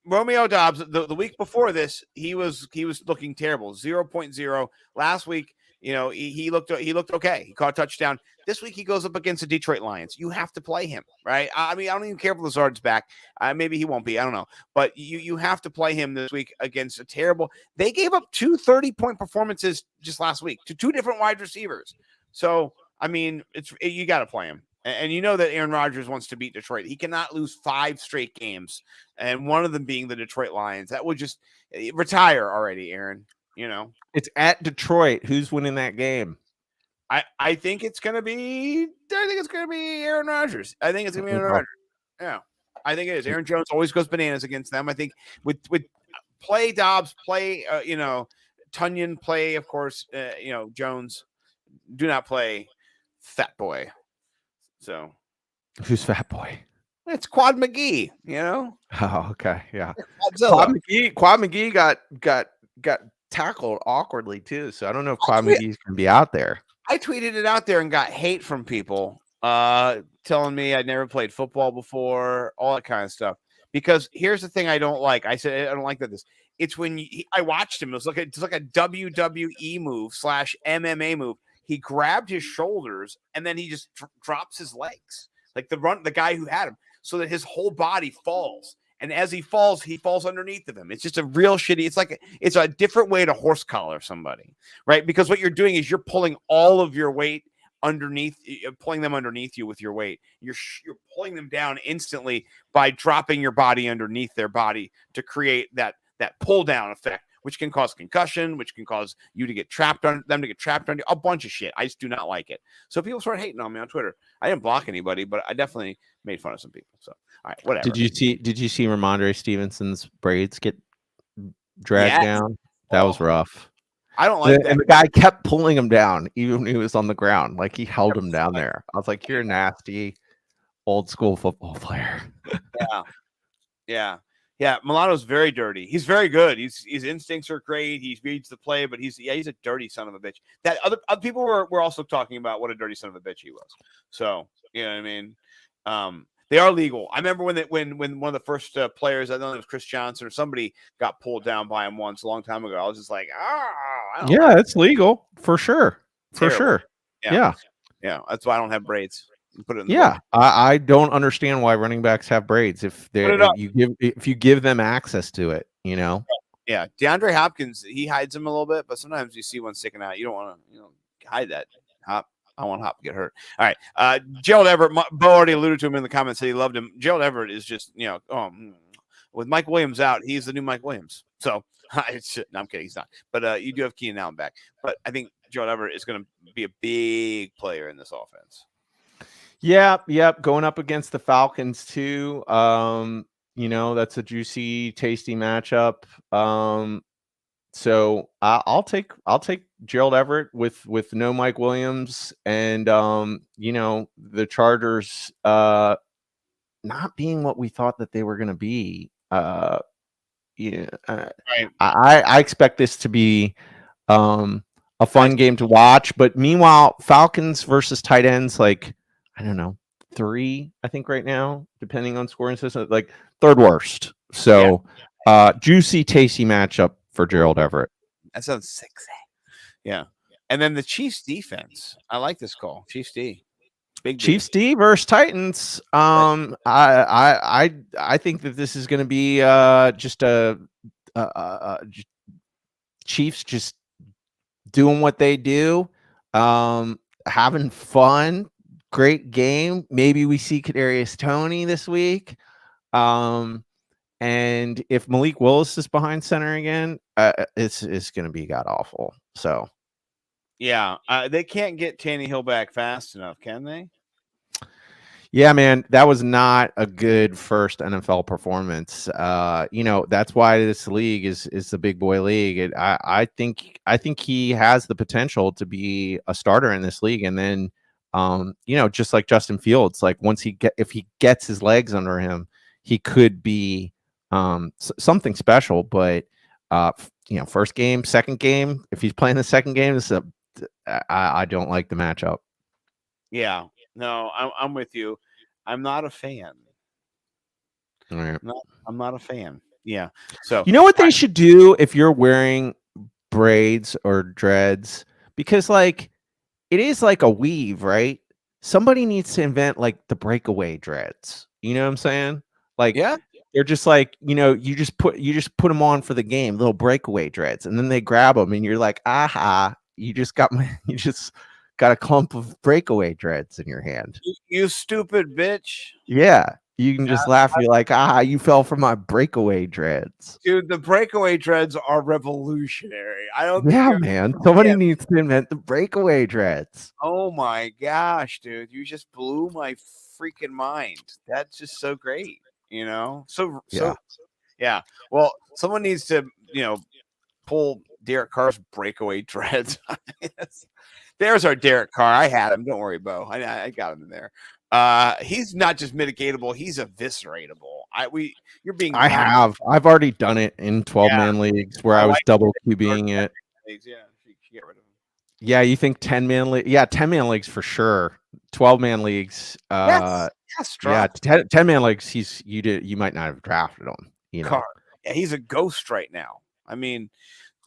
Romeo Doubs. The week before this, he was looking terrible. 0.0 last week. He looked okay. He caught a touchdown. This week he goes up against the Detroit Lions. You have to play him, right? I mean, I don't even care if Lazard's back. Maybe he won't be. I don't know. But you have to play him this week against a terrible. They gave up 2 30-point performances just last week to 2 different wide receivers. So I mean, you got to play him. And you know that Aaron Rodgers wants to beat Detroit. He cannot lose 5 straight games, and one of them being the Detroit Lions. That would just retire already, Aaron.
It's at Detroit. Who's winning that game?
I think it's gonna be Aaron Rodgers. I think it's gonna be Aaron Rodgers. Yeah, I think it is. Aaron Jones always goes bananas against them. I think with play Dobbs, play Tunyon, play of course Jones. Do not play Fat Boy. So
who's Fat Boy?
It's Quad McGee.
Oh, okay, yeah. Quad McGee got tackled awkwardly too. So I don't know if Quad McGee's gonna be out there.
I tweeted it out there and got hate from people telling me I'd never played football before, all that kind of stuff. Because here's the thing I don't like. I said I don't like that. It's when I watched him. It's like a WWE move / MMA move. He grabbed his shoulders and then he just drops his legs, like the guy who had him, so that his whole body falls. And as he falls underneath of him. It's just a real shitty. It's a different way to horse collar somebody, right? Because what you're doing is you're pulling all of your weight underneath, pulling them underneath you with your weight. You're pulling them down instantly by dropping your body underneath their body to create that pull down effect, which can cause concussion, which can cause you to get trapped on them, to get trapped on you, a bunch of shit. I just do not like it. So people start hating on me on Twitter. I didn't block anybody, but I definitely made fun of some people. So all right, whatever.
Did you see Ramondre Stevenson's braids get dragged down? That was rough.
I don't like that.
And the guy kept pulling him down, even when he was on the ground. Like he held him down there. I was like, "You're a nasty, old school football player."
Yeah. Milano's very dirty. He's very good. His instincts are great. He reads the play, but he's a dirty son of a bitch. That other people were also talking about what a dirty son of a bitch he was. So you know what I mean. They are legal. I remember when one of the first players, I don't know, it was Chris Johnson or somebody, got pulled down by him once a long time ago. I was just like,
yeah, it's legal for sure. For sure. Yeah.
That's why I don't have braids. Put it in the
yeah. I don't understand why running backs have braids if you give them access to it, you know.
Yeah. DeAndre Hopkins, he hides them a little bit, but sometimes you see one sticking out. You don't want to hide that. Hop. I want Hop to get hurt. All right. Gerald Everett, Bo already alluded to him in the comments that he loved him. Gerald Everett is just, with Mike Williams out, he's the new Mike Williams. So no, I'm kidding. He's not. But you do have Keenan Allen back. But I think Gerald Everett is going to be a big player in this offense.
Yep. Going up against the Falcons too. That's a juicy, tasty matchup. So I'll take Gerald Everett with no Mike Williams and the Chargers not being what we thought that they were going to be. Right. I expect this to be a fun game to watch. But meanwhile, Falcons versus tight ends, like I don't know, 3 I think right now, depending on scoring system, like third worst. So juicy, tasty matchup for Gerald Everett.
That sounds sexy. Yeah. And then the Chiefs defense. I like this call. Chiefs D. Big
Chiefs D versus Titans. I think that this is going to be just a Chiefs just doing what they do, having fun. Great game. Maybe we see Kadarius Toney this week. And if Malik Willis is behind center again, it's going to be god awful. So,
they can't get Tannehill back fast enough, can they?
Yeah, man, that was not a good first NFL performance. That's why this league is the big boy league. And I think he has the potential to be a starter in this league. And then, just like Justin Fields, like if he gets his legs under him, he could be something special. But first game, second game, if he's playing the second game, I don't like the matchup.
Yeah, no, I'm with you. I'm not a fan.
All right.
I'm not a fan. Yeah. So
you know what they should do if you're wearing braids or dreads, because like it is like a weave, right? Somebody needs to invent like the breakaway dreads. You know what I'm saying? Like, they're just like, you just put them on for the game, little breakaway dreads, and then they grab them, and you're like, aha, you just got a clump of breakaway dreads in your hand.
You stupid bitch.
Yeah. You can just laugh. You're like, you fell for my breakaway dreads.
Dude, the breakaway dreads are revolutionary.
Man. Somebody needs to invent the breakaway dreads.
Oh my gosh, dude. You just blew my freaking mind. That's just so great. Yeah. Well, someone needs to, pull Derek Carr's breakaway dreads. There's our Derek Carr. I had him. Don't worry, Bo. I got him in there. He's not just mitigatable. He's evisceratable.
I've already done it in 12-man leagues where I was double QBing it.
Yeah, you get rid of him.
Yeah, you think 10-man league? Yeah, 10-man leagues for sure. 12-man leagues. Yeah, 10-man leagues. You might not have drafted him.
Carr. Yeah, he's a ghost right now. I mean.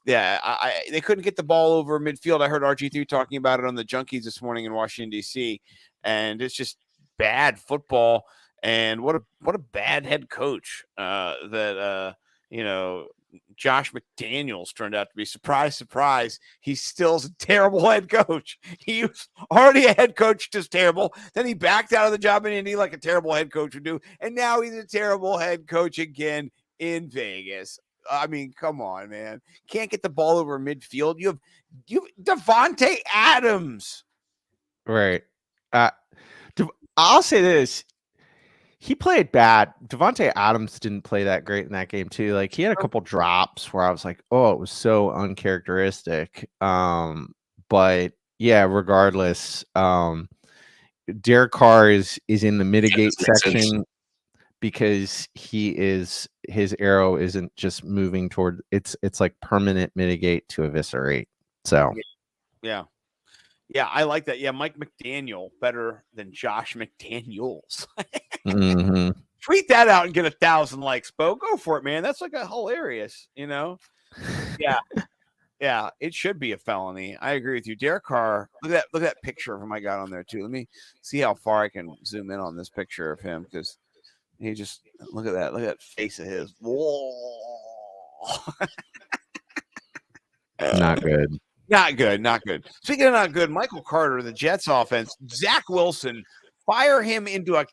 Yeah, they couldn't get the ball over midfield. I heard RG3 talking about it on the Junkies this morning in Washington, D.C., and it's just bad football. And what a bad head coach that Josh McDaniels turned out to be. Surprise, surprise. He still's a terrible head coach. He was already a head coach, just terrible. Then he backed out of the job in Indy like a terrible head coach would do. And now he's a terrible head coach again in Vegas. I mean, come on, man. Can't get the ball over midfield. You have Devontae Adams.
Right. I'll say this. He played bad. Devontae Adams didn't play that great in that game too. Like he had a couple drops where I was like, oh, it was so uncharacteristic. But yeah, regardless, Derek Carr is in the mitigate section because his arrow isn't just moving toward it's like permanent mitigate to eviscerate. So
yeah, I like that. Yeah, Mike McDaniel better than Josh McDaniels. Tweet that out and get 1,000 likes, Bo. Go for it, man. That's like a hilarious, Yeah, it should be a felony. I agree with you. Derek Carr, look at that picture of him I got on there too. Let me see how far I can zoom in on this picture of him because he just look at that face of his. Whoa.
Not good.
Not good. Speaking of not good, Michael Carter, the Jets offense, Zach Wilson, fire him into I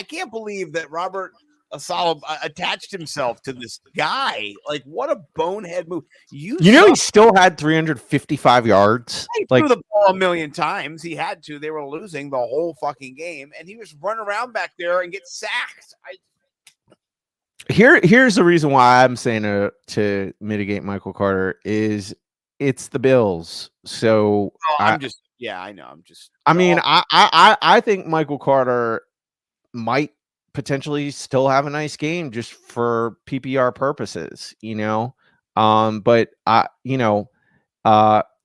can't believe that Robert Saleh attached himself to this guy. Like, what a bonehead move. He
still had 355 yards.
He threw the ball a million times. He had to. They were losing the whole fucking game, and he was running around back there and get sacked.
Here's the reason why I'm saying to mitigate Michael Carter is it's the Bills. So
I
think Michael Carter might potentially still have a nice game just for PPR purposes, but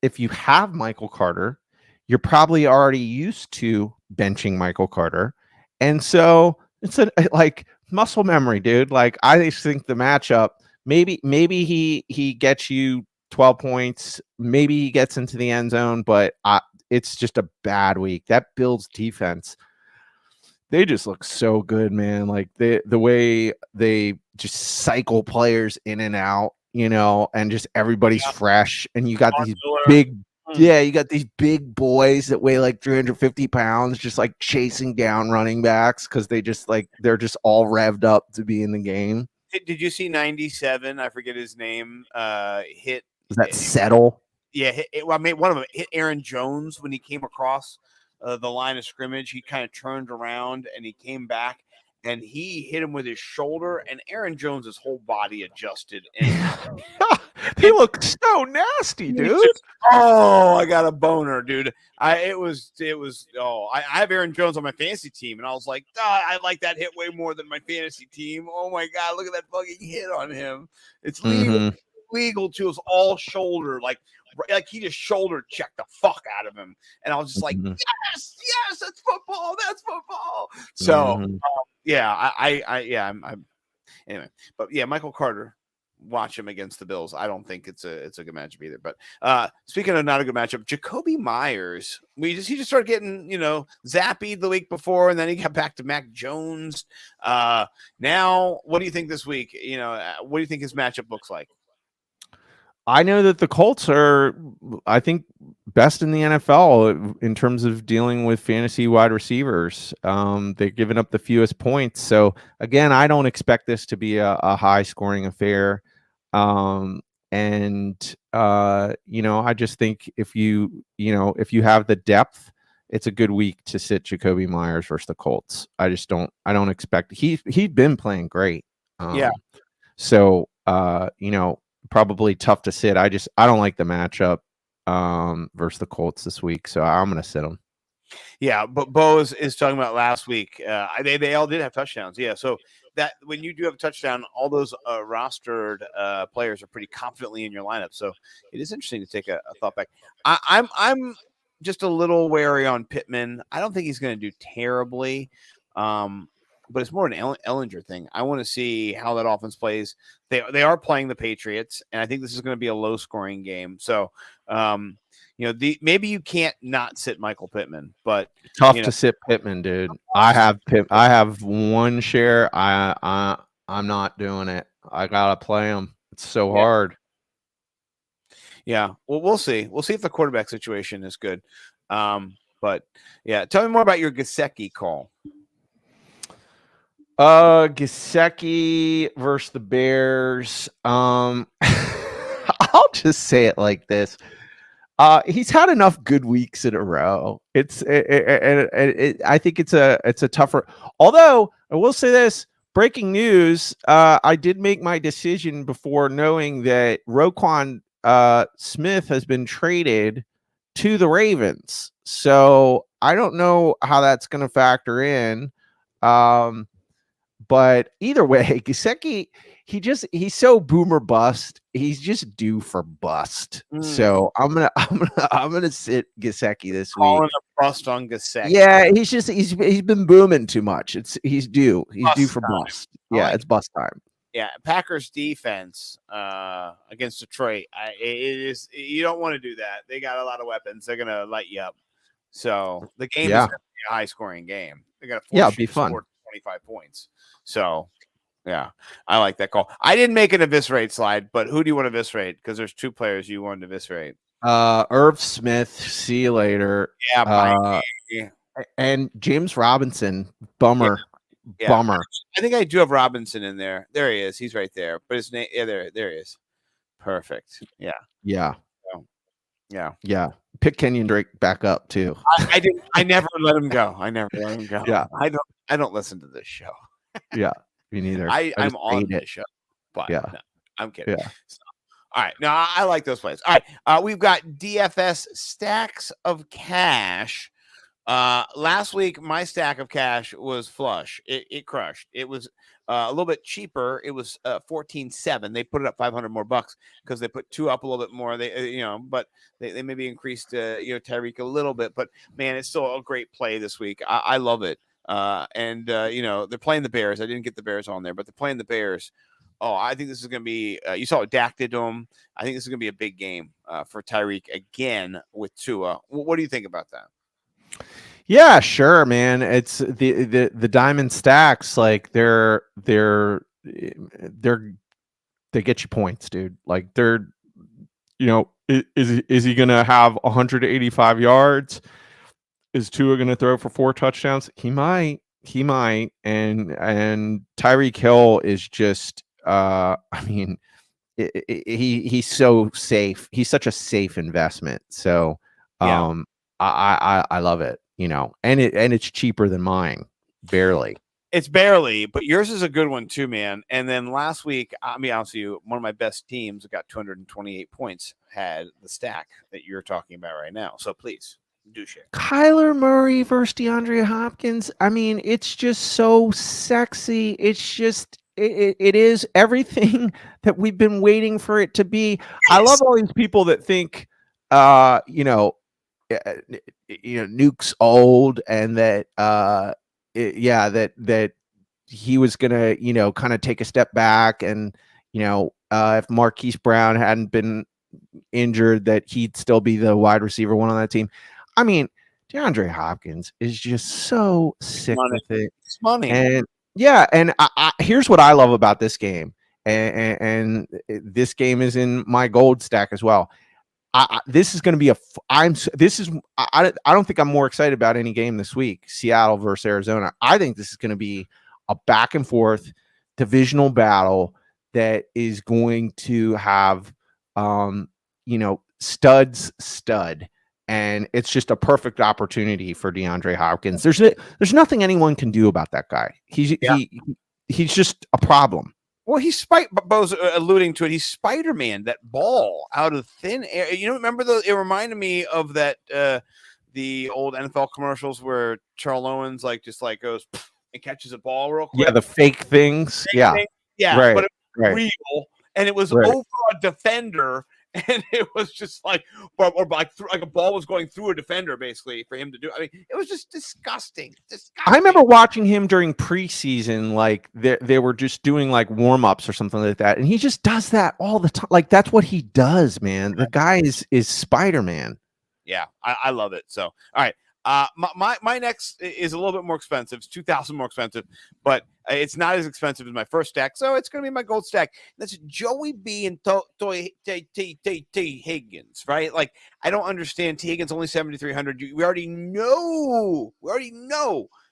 if you have Michael Carter, you're probably already used to benching Michael Carter. And so it's like muscle memory, dude. Like I just think the matchup, maybe he gets you 12 points, maybe he gets into the end zone, but it's just a bad week. That Bills defense, they just look so good, man. Like the way they just cycle players in and out, and just everybody's fresh. And you got these big boys that weigh like 350 pounds, just like chasing down running backs because they're just all revved up to be in the game.
Did you see 97? I forget his name. Hit.
Is that Settle?
Yeah, one of them hit Aaron Jones when he came across the line of scrimmage. He kind of turned around and he came back and he hit him with his shoulder, and Aaron Jones's whole body adjusted. And
he looked so nasty, dude.
I got a boner, dude. I have Aaron Jones on my fantasy team, and I was like, I like that hit way more than my fantasy team. Oh my god, look at that fucking hit on him. It's legal too. It's all shoulder, like he just shoulder checked the fuck out of him, and I was just like, yes, that's football. So I'm anyway. But yeah, Michael Carter, watch him against the Bills. I don't think it's a good matchup either. But speaking of not a good matchup, Jacoby Myers, he just started getting zapped the week before, and then he got back to Mac Jones. Now, what do you think this week? What do you think his matchup looks like?
I know that the Colts are, I think, best in the NFL in terms of dealing with fantasy wide receivers. They've given up the fewest points. So, again, I don't expect this to be a high-scoring affair. I just think if you have the depth, it's a good week to sit Jacoby Myers versus the Colts. I don't expect he'd been playing great. So, probably tough to sit. I don't like the matchup versus the Colts this week, so I'm going to sit them.
Yeah, but Bo is talking about last week. They all did have touchdowns. Yeah, so that when you do have a touchdown, all those rostered players are pretty confidently in your lineup. So it is interesting to take a thought back. I'm just a little wary on Pittman. I don't think he's going to do terribly. But it's more an Ellinger thing. I want to see how that offense plays. They are playing the Patriots, and I think this is going to be a low-scoring game. So, maybe you can't not sit Michael Pittman, but
tough to sit Pittman, dude. I have one share. I'm not doing it. I gotta play him. It's so hard.
Yeah. Well, we'll see. We'll see if the quarterback situation is good. But yeah, tell me more about your Gesicki call.
Gesicki versus the Bears. I'll just say it like this. He's had enough good weeks in a row. I think it's a tougher. Although I will say this, breaking news. I did make my decision before knowing that Roquan Smith has been traded to the Ravens. So I don't know how that's going to factor in. But either way, Gesicki, he's so boomer bust. He's just due for bust. So I'm gonna sit Gesicki this week.
Calling a bust on Gesicki.
Yeah, he's been booming too much. He's due. He's
Bust
due for
time.
bust. Yeah, it's bust time.
Yeah, Packers defense against Detroit. You don't want to do that. They got a lot of weapons. They're gonna light you up. So the game is gonna be a high scoring game. They're gonna force
be
you to
fun.
score 25 points. So yeah, I like that call. I didn't make an eviscerate slide, but who do you want to eviscerate? Because there's two players you wanted to eviscerate.
Irv Smith, see you later.
Yeah,
and James Robinson, bummer.
Yeah.
Bummer.
I think I do have Robinson in there. There he is. He's right there. But his name, there he is. Perfect. Yeah.
Yeah.
Yeah.
Yeah. Pick Kenyon Drake back up too.
I didn't. I never let him go.
Yeah.
I don't listen to this show.
Yeah. Me neither.
I'm on this show. But
yeah.
No, I'm kidding.
Yeah.
So, all right. No, I like those plays. All right. We've got DFS Stacks of Cash. Last week, my stack of cash was flush. It crushed. It was a little bit cheaper. It was 14.7. They put it up 500 more bucks because they put two up a little bit more. They, but they maybe increased, Tyreek a little bit. But man, it's still a great play this week. I love it. They're playing the Bears. I didn't get the Bears on there, but they're playing the Bears. Oh, I think this is going to be. You saw what Dak did to him. I think this is going to be a big game for Tyreek again with Tua. What do you think about that?
Yeah, sure, man. It's the diamond stacks, like they get you points, dude. Like they're, is he gonna have 185 yards? Is Tua gonna throw for 4 touchdowns? He might, and Tyreek Hill is just, he's so safe. He's such a safe investment. So, I love it, and it's cheaper than mine, barely.
It's barely, but yours is a good one too, man. And then last week, I'll be honest with you, one of my best teams got 228 points, had the stack that you're talking about right now. So please do share.
Kyler Murray versus DeAndre Hopkins. I mean, it's just so sexy. It's just it is everything that we've been waiting for it to be. Yes. I love all these people that think, Nuke's old and that that he was gonna kind of take a step back, and if Marquise Brown hadn't been injured, that he'd still be the wide receiver one on that team. I mean, DeAndre Hopkins is just so sick with it.
It's money.
And I here's what I love about this game, and this game is in my gold stack as well. This is going to be I don't think I'm more excited about any game this week. Seattle versus Arizona. I think this is going to be a back and forth divisional battle that is going to have, stud, and it's just a perfect opportunity for DeAndre Hopkins. There's nothing anyone can do about that guy. He's just a problem.
Well, Bo's alluding to it. He's Spider-Man, that ball out of thin air. Remember it reminded me of that the old NFL commercials where Charles Owens just goes and catches a ball real quick.
Yeah, the fake things.
Yeah,
right,
but it was real, and it was over a defender, and it was just like a ball was going through a defender basically for him to do. I mean, it was just disgusting.
I remember watching him during preseason, like they were just doing like warm-ups or something like that, and he just does that all the time. Like that's what he does, man. The guy is Spider-Man.
Yeah, I love it. So, all right. My next is a little bit more expensive. It's 2,000 more expensive, but it's not as expensive as my first stack. So it's going to be my gold stack. That's Joey B and T. Higgins, right? Like, I don't understand. T. Higgins only 7,300. We already know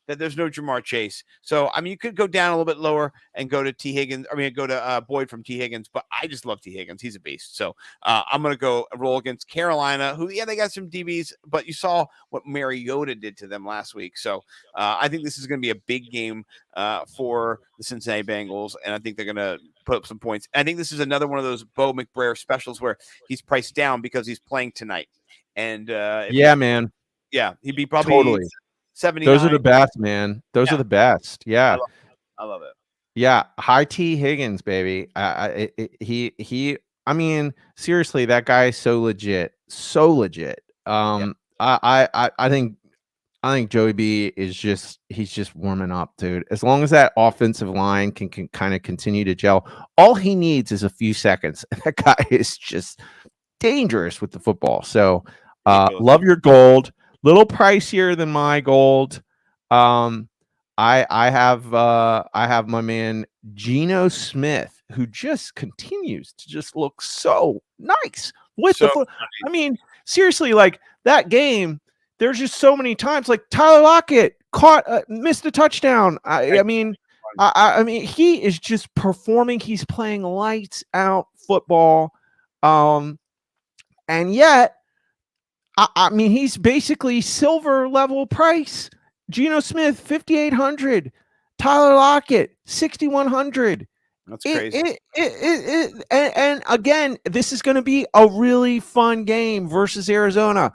that there's no Jamar Chase. So, I mean, you could go down a little bit lower and go to T. Higgins. I mean, go to Boyd from T. Higgins, but I just love T. Higgins. He's a beast. So I'm going to go roll against Carolina, who, yeah, they got some DBs, but you saw what Mariota did to them last week. So I think this is going to be a big game for the Cincinnati Bengals, and I think they're going to put up some points. I think this is another one of those Bo McBrayer specials where he's priced down because he's playing tonight. And
man.
Yeah, he'd be probably
Totally.
79.
Those are the best, man. Those are the best. Yeah.
I love it.
Yeah. High T Higgins, baby. I mean, seriously, that guy is so legit. So legit. I think Joey B he's just warming up, dude. As long as that offensive line can kind of continue to gel, all he needs is a few seconds. That guy is just dangerous with the football. So love your gold. Little pricier than my gold. I have my man Geno Smith, who just continues to just look so nice with the foot. I mean, seriously, like that game, there's just so many times, like Tyler Lockett missed a touchdown. I mean, he is just performing. He's playing lights out football, and yet. I mean, he's basically silver level price. Geno Smith, 5,800. Tyler Lockett, 6,100.
That's crazy.
And again, this is going to be a really fun game versus Arizona.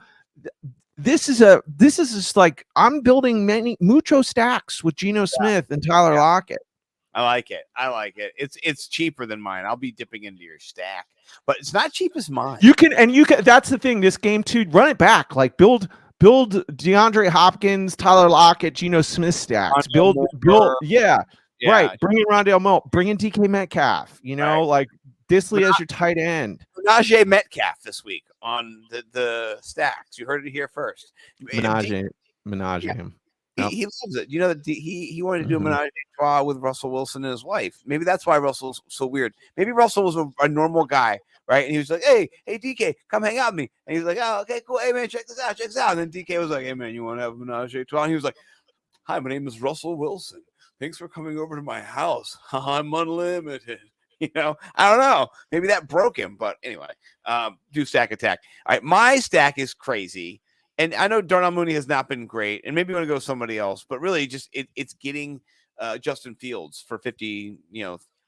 This is just like I'm building mucho stacks with Geno Smith and Tyler Lockett.
I like it. It's cheaper than mine. I'll be dipping into your stack, but it's not cheap as mine. You can.
That's the thing. This game too. Run it back. Like build DeAndre Hopkins, Tyler Lockett, Geno Smith stacks. Build. Yeah. Right. Bring in Rondale Moore. Bring in DK Metcalf. Like Disley as your tight end.
Najee Metcalf this week on the stacks. You heard it here first.
Menage him.
He loves it. That he wanted to do a menage a trois with Russell Wilson and his wife. Maybe that's why Russell's so weird. Maybe Russell was a normal guy, right? And he was like, hey, DK, come hang out with me. And he was like, oh, okay, cool. Hey, man, check this out. And then DK was like, hey, man, you want to have a menage a trois? And he was like, hi, my name is Russell Wilson. Thanks for coming over to my house. I'm unlimited. I don't know. Maybe that broke him. But anyway, do stack attack. All right, my stack is crazy. And I know Darnell Mooney has not been great, and maybe you want to go somebody else, but really just it's getting Justin Fields for 50,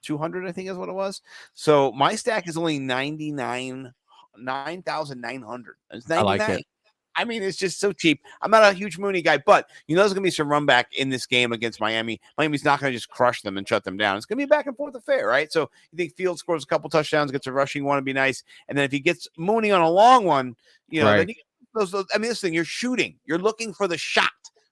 200, I think is what it was. So my stack is only 9,900. It's 99.
I like it.
I mean, it's just so cheap. I'm not a huge Mooney guy, but there's going to be some run back in this game against Miami. Miami's not going to just crush them and shut them down. It's going to be a back and forth affair, right? So you think Fields scores a couple touchdowns, gets a rushing one, to be nice, and then if he gets Mooney on a long one, then he this thing, you're shooting. You're looking for the shot,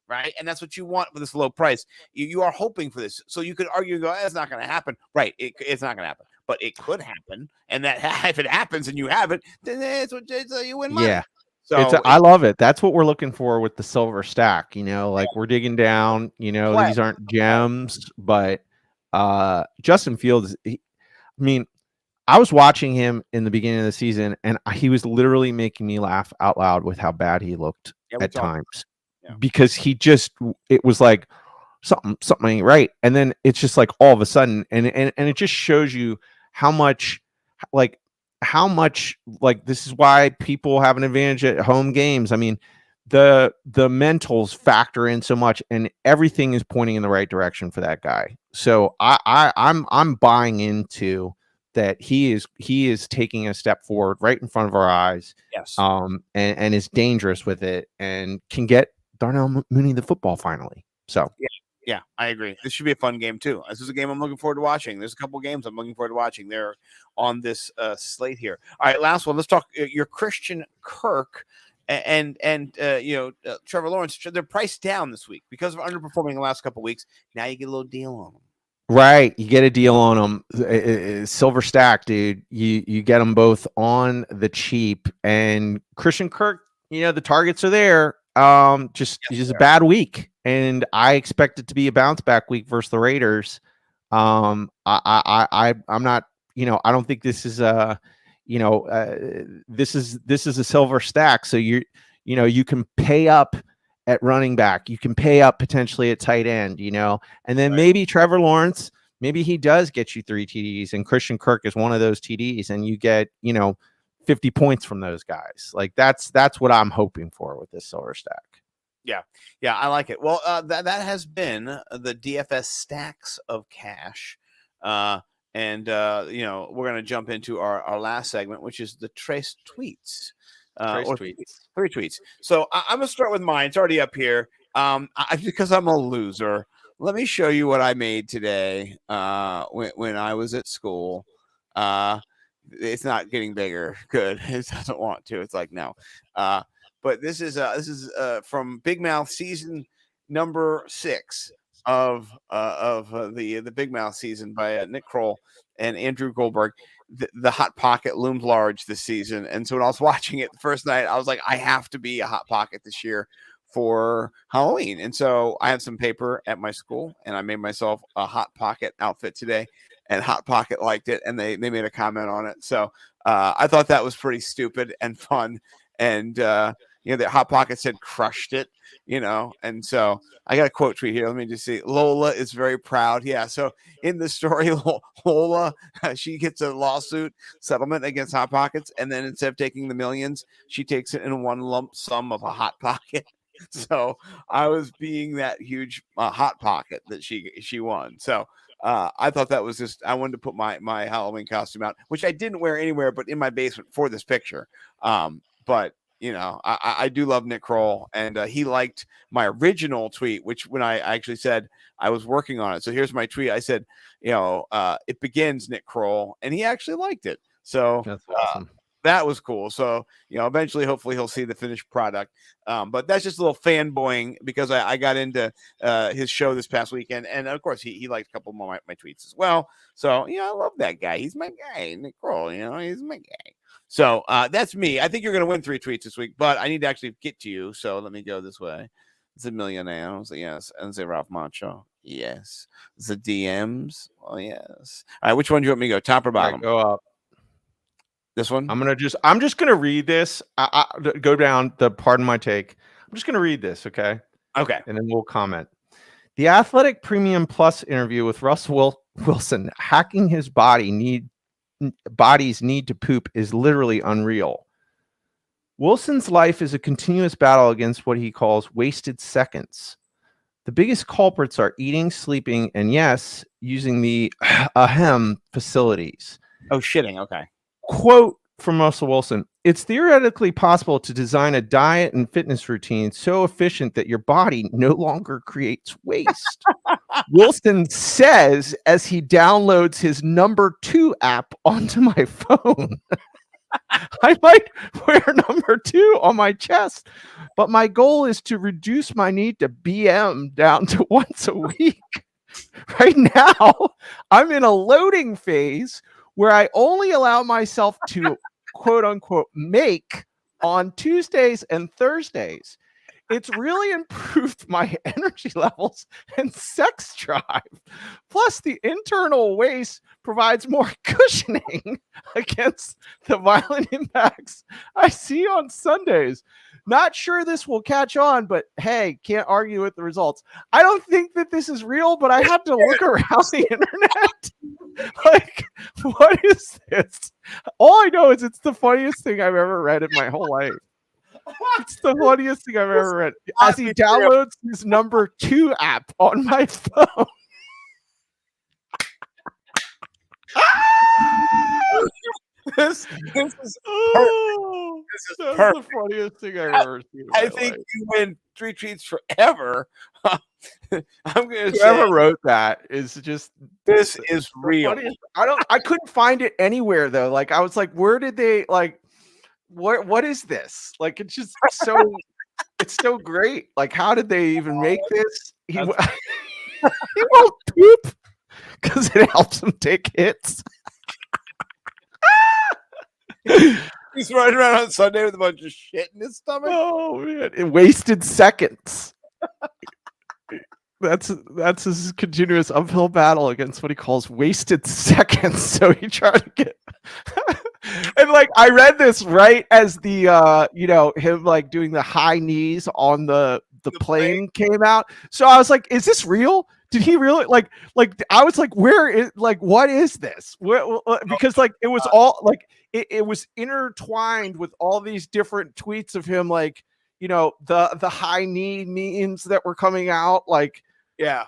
right? And that's what you want with this low price. You are hoping for this. So you could argue and go, it's not going to happen. Right. It's not going to happen. But it could happen. And that if it happens and you have it, then you win money.
Yeah. So I love it. That's what we're looking for with the silver stack. We're digging down, these aren't gems, but Justin Fields, I was watching him in the beginning of the season, and he was literally making me laugh out loud with how bad he looked at times. Because it was like something ain't right. And then it's just like all of a sudden, and it just shows you how much this is why people have an advantage at home games. I mean, the mentals factor in so much, and everything is pointing in the right direction for that guy. So I'm buying into that he is taking a step forward right in front of our eyes.
Yes.
And is dangerous with it and can get Darnell Mooney the football finally. So
yeah, I agree. This should be a fun game too. This is a game I'm looking forward to watching. There's a couple games I'm looking forward to watching. They're on this slate here. All right, last one. Let's talk your Christian Kirk and Trevor Lawrence. They're priced down this week because of underperforming the last couple of weeks. Now you get a little deal on them.
Right, you get a deal on them. Silver stack, dude. You get them both on the cheap. And Christian Kirk, the targets are there. Just a bad week, and I expect it to be a bounce back week versus the Raiders. I'm not, I don't think this is this is a silver stack. So you can pay up at running back, you can pay up potentially at tight end, and then maybe Trevor Lawrence, maybe he does get you 3 TDs, and Christian Kirk is one of those TDs, and you get 50 points from those guys. Like that's what I'm hoping for with this silver stack.
Yeah, I like it. Well, that has been the DFS Stacks of Cash. And we're going to jump into our last segment, which is the Trace Tweets. Three tweets. So I'm going to start with mine. It's already up here. Because I'm a loser, let me show you what I made today when I was at school. It's not getting bigger. Good. It doesn't want to. It's like, no. But this is from Big Mouth season number 6 of the Big Mouth season by Nick Kroll and Andrew Goldberg. The Hot Pocket loomed large this season, and so when I was watching it the first night, I was like, I have to be a Hot Pocket this year for Halloween. And so I have some paper at my school, and I made myself a Hot Pocket outfit today, and Hot Pocket liked it, and they made a comment on it. So I thought that was pretty stupid and fun, and the Hot Pocket said crushed it, and so I got a quote tweet here. Let me just see. Lola is very proud. Yeah. So in the story, Lola, she gets a lawsuit settlement against Hot Pockets, and then instead of taking the millions, she takes it in one lump sum of a Hot Pocket. So I was being that huge Hot Pocket that she won. So I thought that was just, I wanted to put my Halloween costume out, which I didn't wear anywhere but in my basement for this picture. But I do love Nick Kroll, and he liked my original tweet, which when I actually said I was working on it. So here's my tweet. I said, it begins Nick Kroll, and he actually liked it. So
that's awesome.
That was cool. So, eventually, hopefully he'll see the finished product. But that's just a little fanboying because I got into his show this past weekend. And of course, he liked a couple more of my tweets as well. So, I love that guy. He's my guy, Nick Kroll. He's my guy. So that's me. I think you're going to win 3 tweets this week, but I need to actually get to you. So let me go this way. The Millionaires. Yes. And the Ralph Macho. Yes. The DMs. Oh, yes. All right. Which one do you want me to go? Top or bottom?
Right, go up.
This one?
I'm just gonna read this. I go down the pardon my take. I'm just gonna read this, okay?
Okay.
And then we'll comment. The Athletic Premium Plus interview with Russell Wilson hacking his body's need to poop is literally unreal. Wilson's life is a continuous battle against what he calls wasted seconds. The biggest culprits are eating, sleeping, and yes, using the facilities.
Oh, shitting. Okay.
Quote from Russell Wilson: it's theoretically possible to design a diet and fitness routine so efficient that your body no longer creates waste. Wilson says as he downloads his number 2 app onto my phone. I might wear number 2 on my chest, but my goal is to reduce my need to BM down to once a week. Right now, I'm in a loading phase where I only allow myself to quote unquote make on Tuesdays and Thursdays. It's really improved my energy levels and sex drive. Plus, the internal waste provides more cushioning against the violent impacts I see on Sundays. Not sure this will catch on, but hey, can't argue with the results. I don't think that this is real, but I had to look around the internet. Like, what is this? All I know is it's the funniest thing I've ever read in my whole life. It's the funniest thing I've ever read. As he downloads his number 2 app on my phone.
This is
the funniest thing I've ever seen.
I think you win 3 tweets forever. I'm gonna say
whoever wrote that is just
this is real.
I couldn't find it anywhere though. Like I was like, where did they what is this? Like it's just so it's so great. Like how did they even make this? He won't poop because it helps him take hits.
He's running around on Sunday with a bunch of shit in his stomach.
Oh man, it wasted seconds. That's his continuous uphill battle against what he calls wasted seconds. So he tried to get and like I read this right as the him like doing the high knees on the plane came out. So I was like, is this real? Did he really like I was like, where is like what is this? Because like it was all like it was intertwined with all these different tweets of him like the high knee memes that were coming out like
yeah.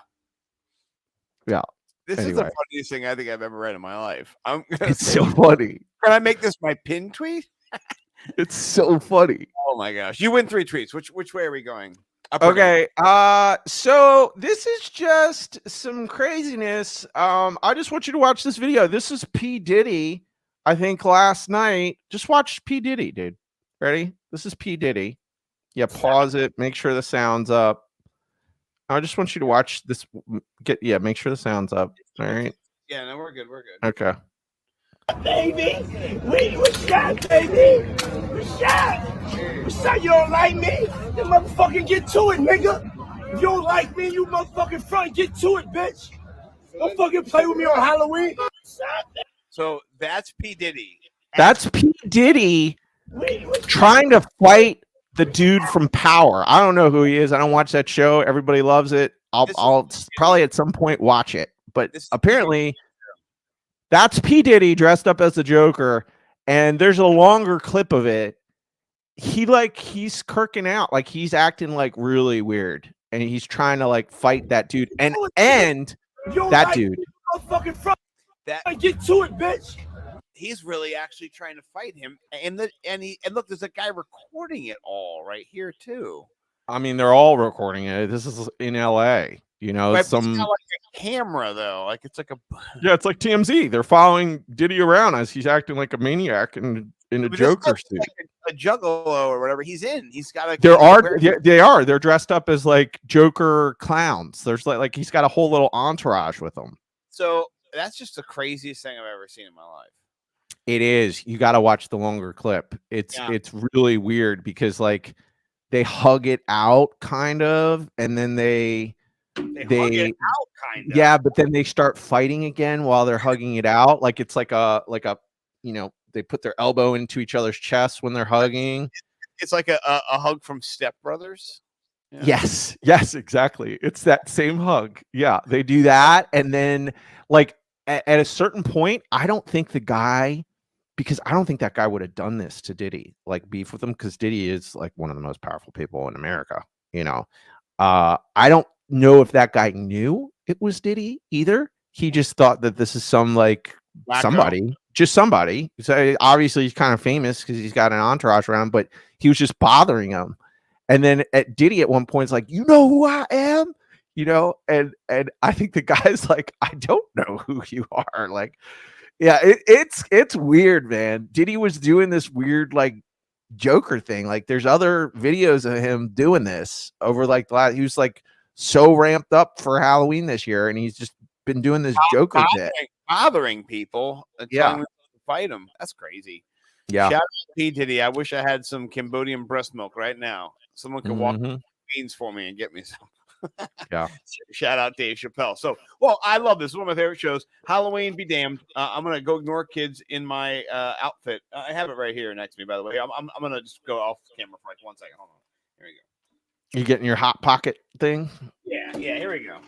This is
Anyway.
the funniest thing I think I've ever read in my life.
It's so funny.
Can I make this my pin tweet?
It's so funny.
Oh my gosh. You win 3 tweets. Which way are we going? Up or down?
Okay. So this is just some craziness. I just want you to watch this video. This is P. Diddy, I think last night. Just watch P. Diddy, dude. Ready? This is P. Diddy. Yeah, pause it. Make sure the sound's up. I just want you to watch this. Make sure the sound's up. All right.
Yeah, no, we're good. We're good.
Okay.
Baby, we shot, baby. We shot. We shot. You don't like me? You motherfucking get to it, nigga. If you don't like me, you motherfucking front, get to it, bitch. Don't fucking play with me on Halloween.
So that's P. Diddy.
That's P. Diddy trying to fight the dude from Power. I don't know who he is. I don't watch that show. Everybody loves it. I'll probably at some point watch it. But apparently that's P. Diddy dressed up as the Joker. And there's a longer clip of it. He's kirking out. Like he's acting like really weird. And he's trying to like fight that dude. And that dude.
That
get to it, bitch.
He's really actually trying to fight him. And look, there's a guy recording it all right here too.
I mean, they're all recording it. This is in LA.
Right, it's not like a camera though. Like it's like a
it's like TMZ. They're following Diddy around as he's acting like a maniac in a Joker suit.
Like a juggalo or whatever he's in. He's got a
they are. They're dressed up as like Joker clowns. There's like he's got a whole little entourage with them.
So that's just the craziest thing I've ever seen in my life.
It is. You got to watch the longer clip. It's really weird because like they hug it out kind of, and then they
hug it out kind of.
Yeah, but then they start fighting again while they're hugging it out. Like it's like a they put their elbow into each other's chest when they're hugging.
It's like a hug from Step Brothers.
Yeah. Yes, exactly. It's that same hug. Yeah, they do that, and then like at a certain point, I don't think that guy would have done this to Diddy, like beef with him, because Diddy is like one of the most powerful people in America. I don't know if that guy knew it was Diddy either. He just thought that this is some like somebody. So obviously he's kind of famous because he's got an entourage around, but he was just bothering him. And then at Diddy at one point is like, you know who I am? And I think the guy's like, I don't know who you are. Like, yeah, it's weird, man. Diddy was doing this weird like Joker thing. Like there's other videos of him doing this over like he was like so ramped up for Halloween this year, and he's just been doing this Joker bit.
Bothering people and telling them to fight him. That's crazy.
Yeah.
Shout out to P. Diddy. I wish I had some Cambodian breast milk right now. Someone could walk the beans for me and get me some.
Yeah.
Shout out Dave Chappelle. So, well, I love this. It's one of my favorite shows. Halloween be damned. I'm gonna go ignore kids in my outfit. I have it right here next to me, by the way. I'm gonna just go off camera for like 1 second. Hold on. Here we go.
You getting your hot pocket thing?
Yeah. Here we go.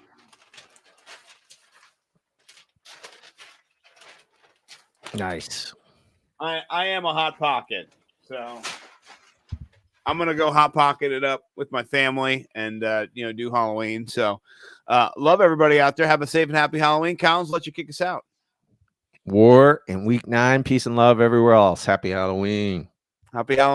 Nice.
I am a hot pocket, so I'm gonna go hot pocket it up with my family and do Halloween. So love everybody out there. Have a safe and happy Halloween. Collins, let you kick us out.
War in week 9. Peace and love everywhere else. Happy Halloween.
Happy Halloween.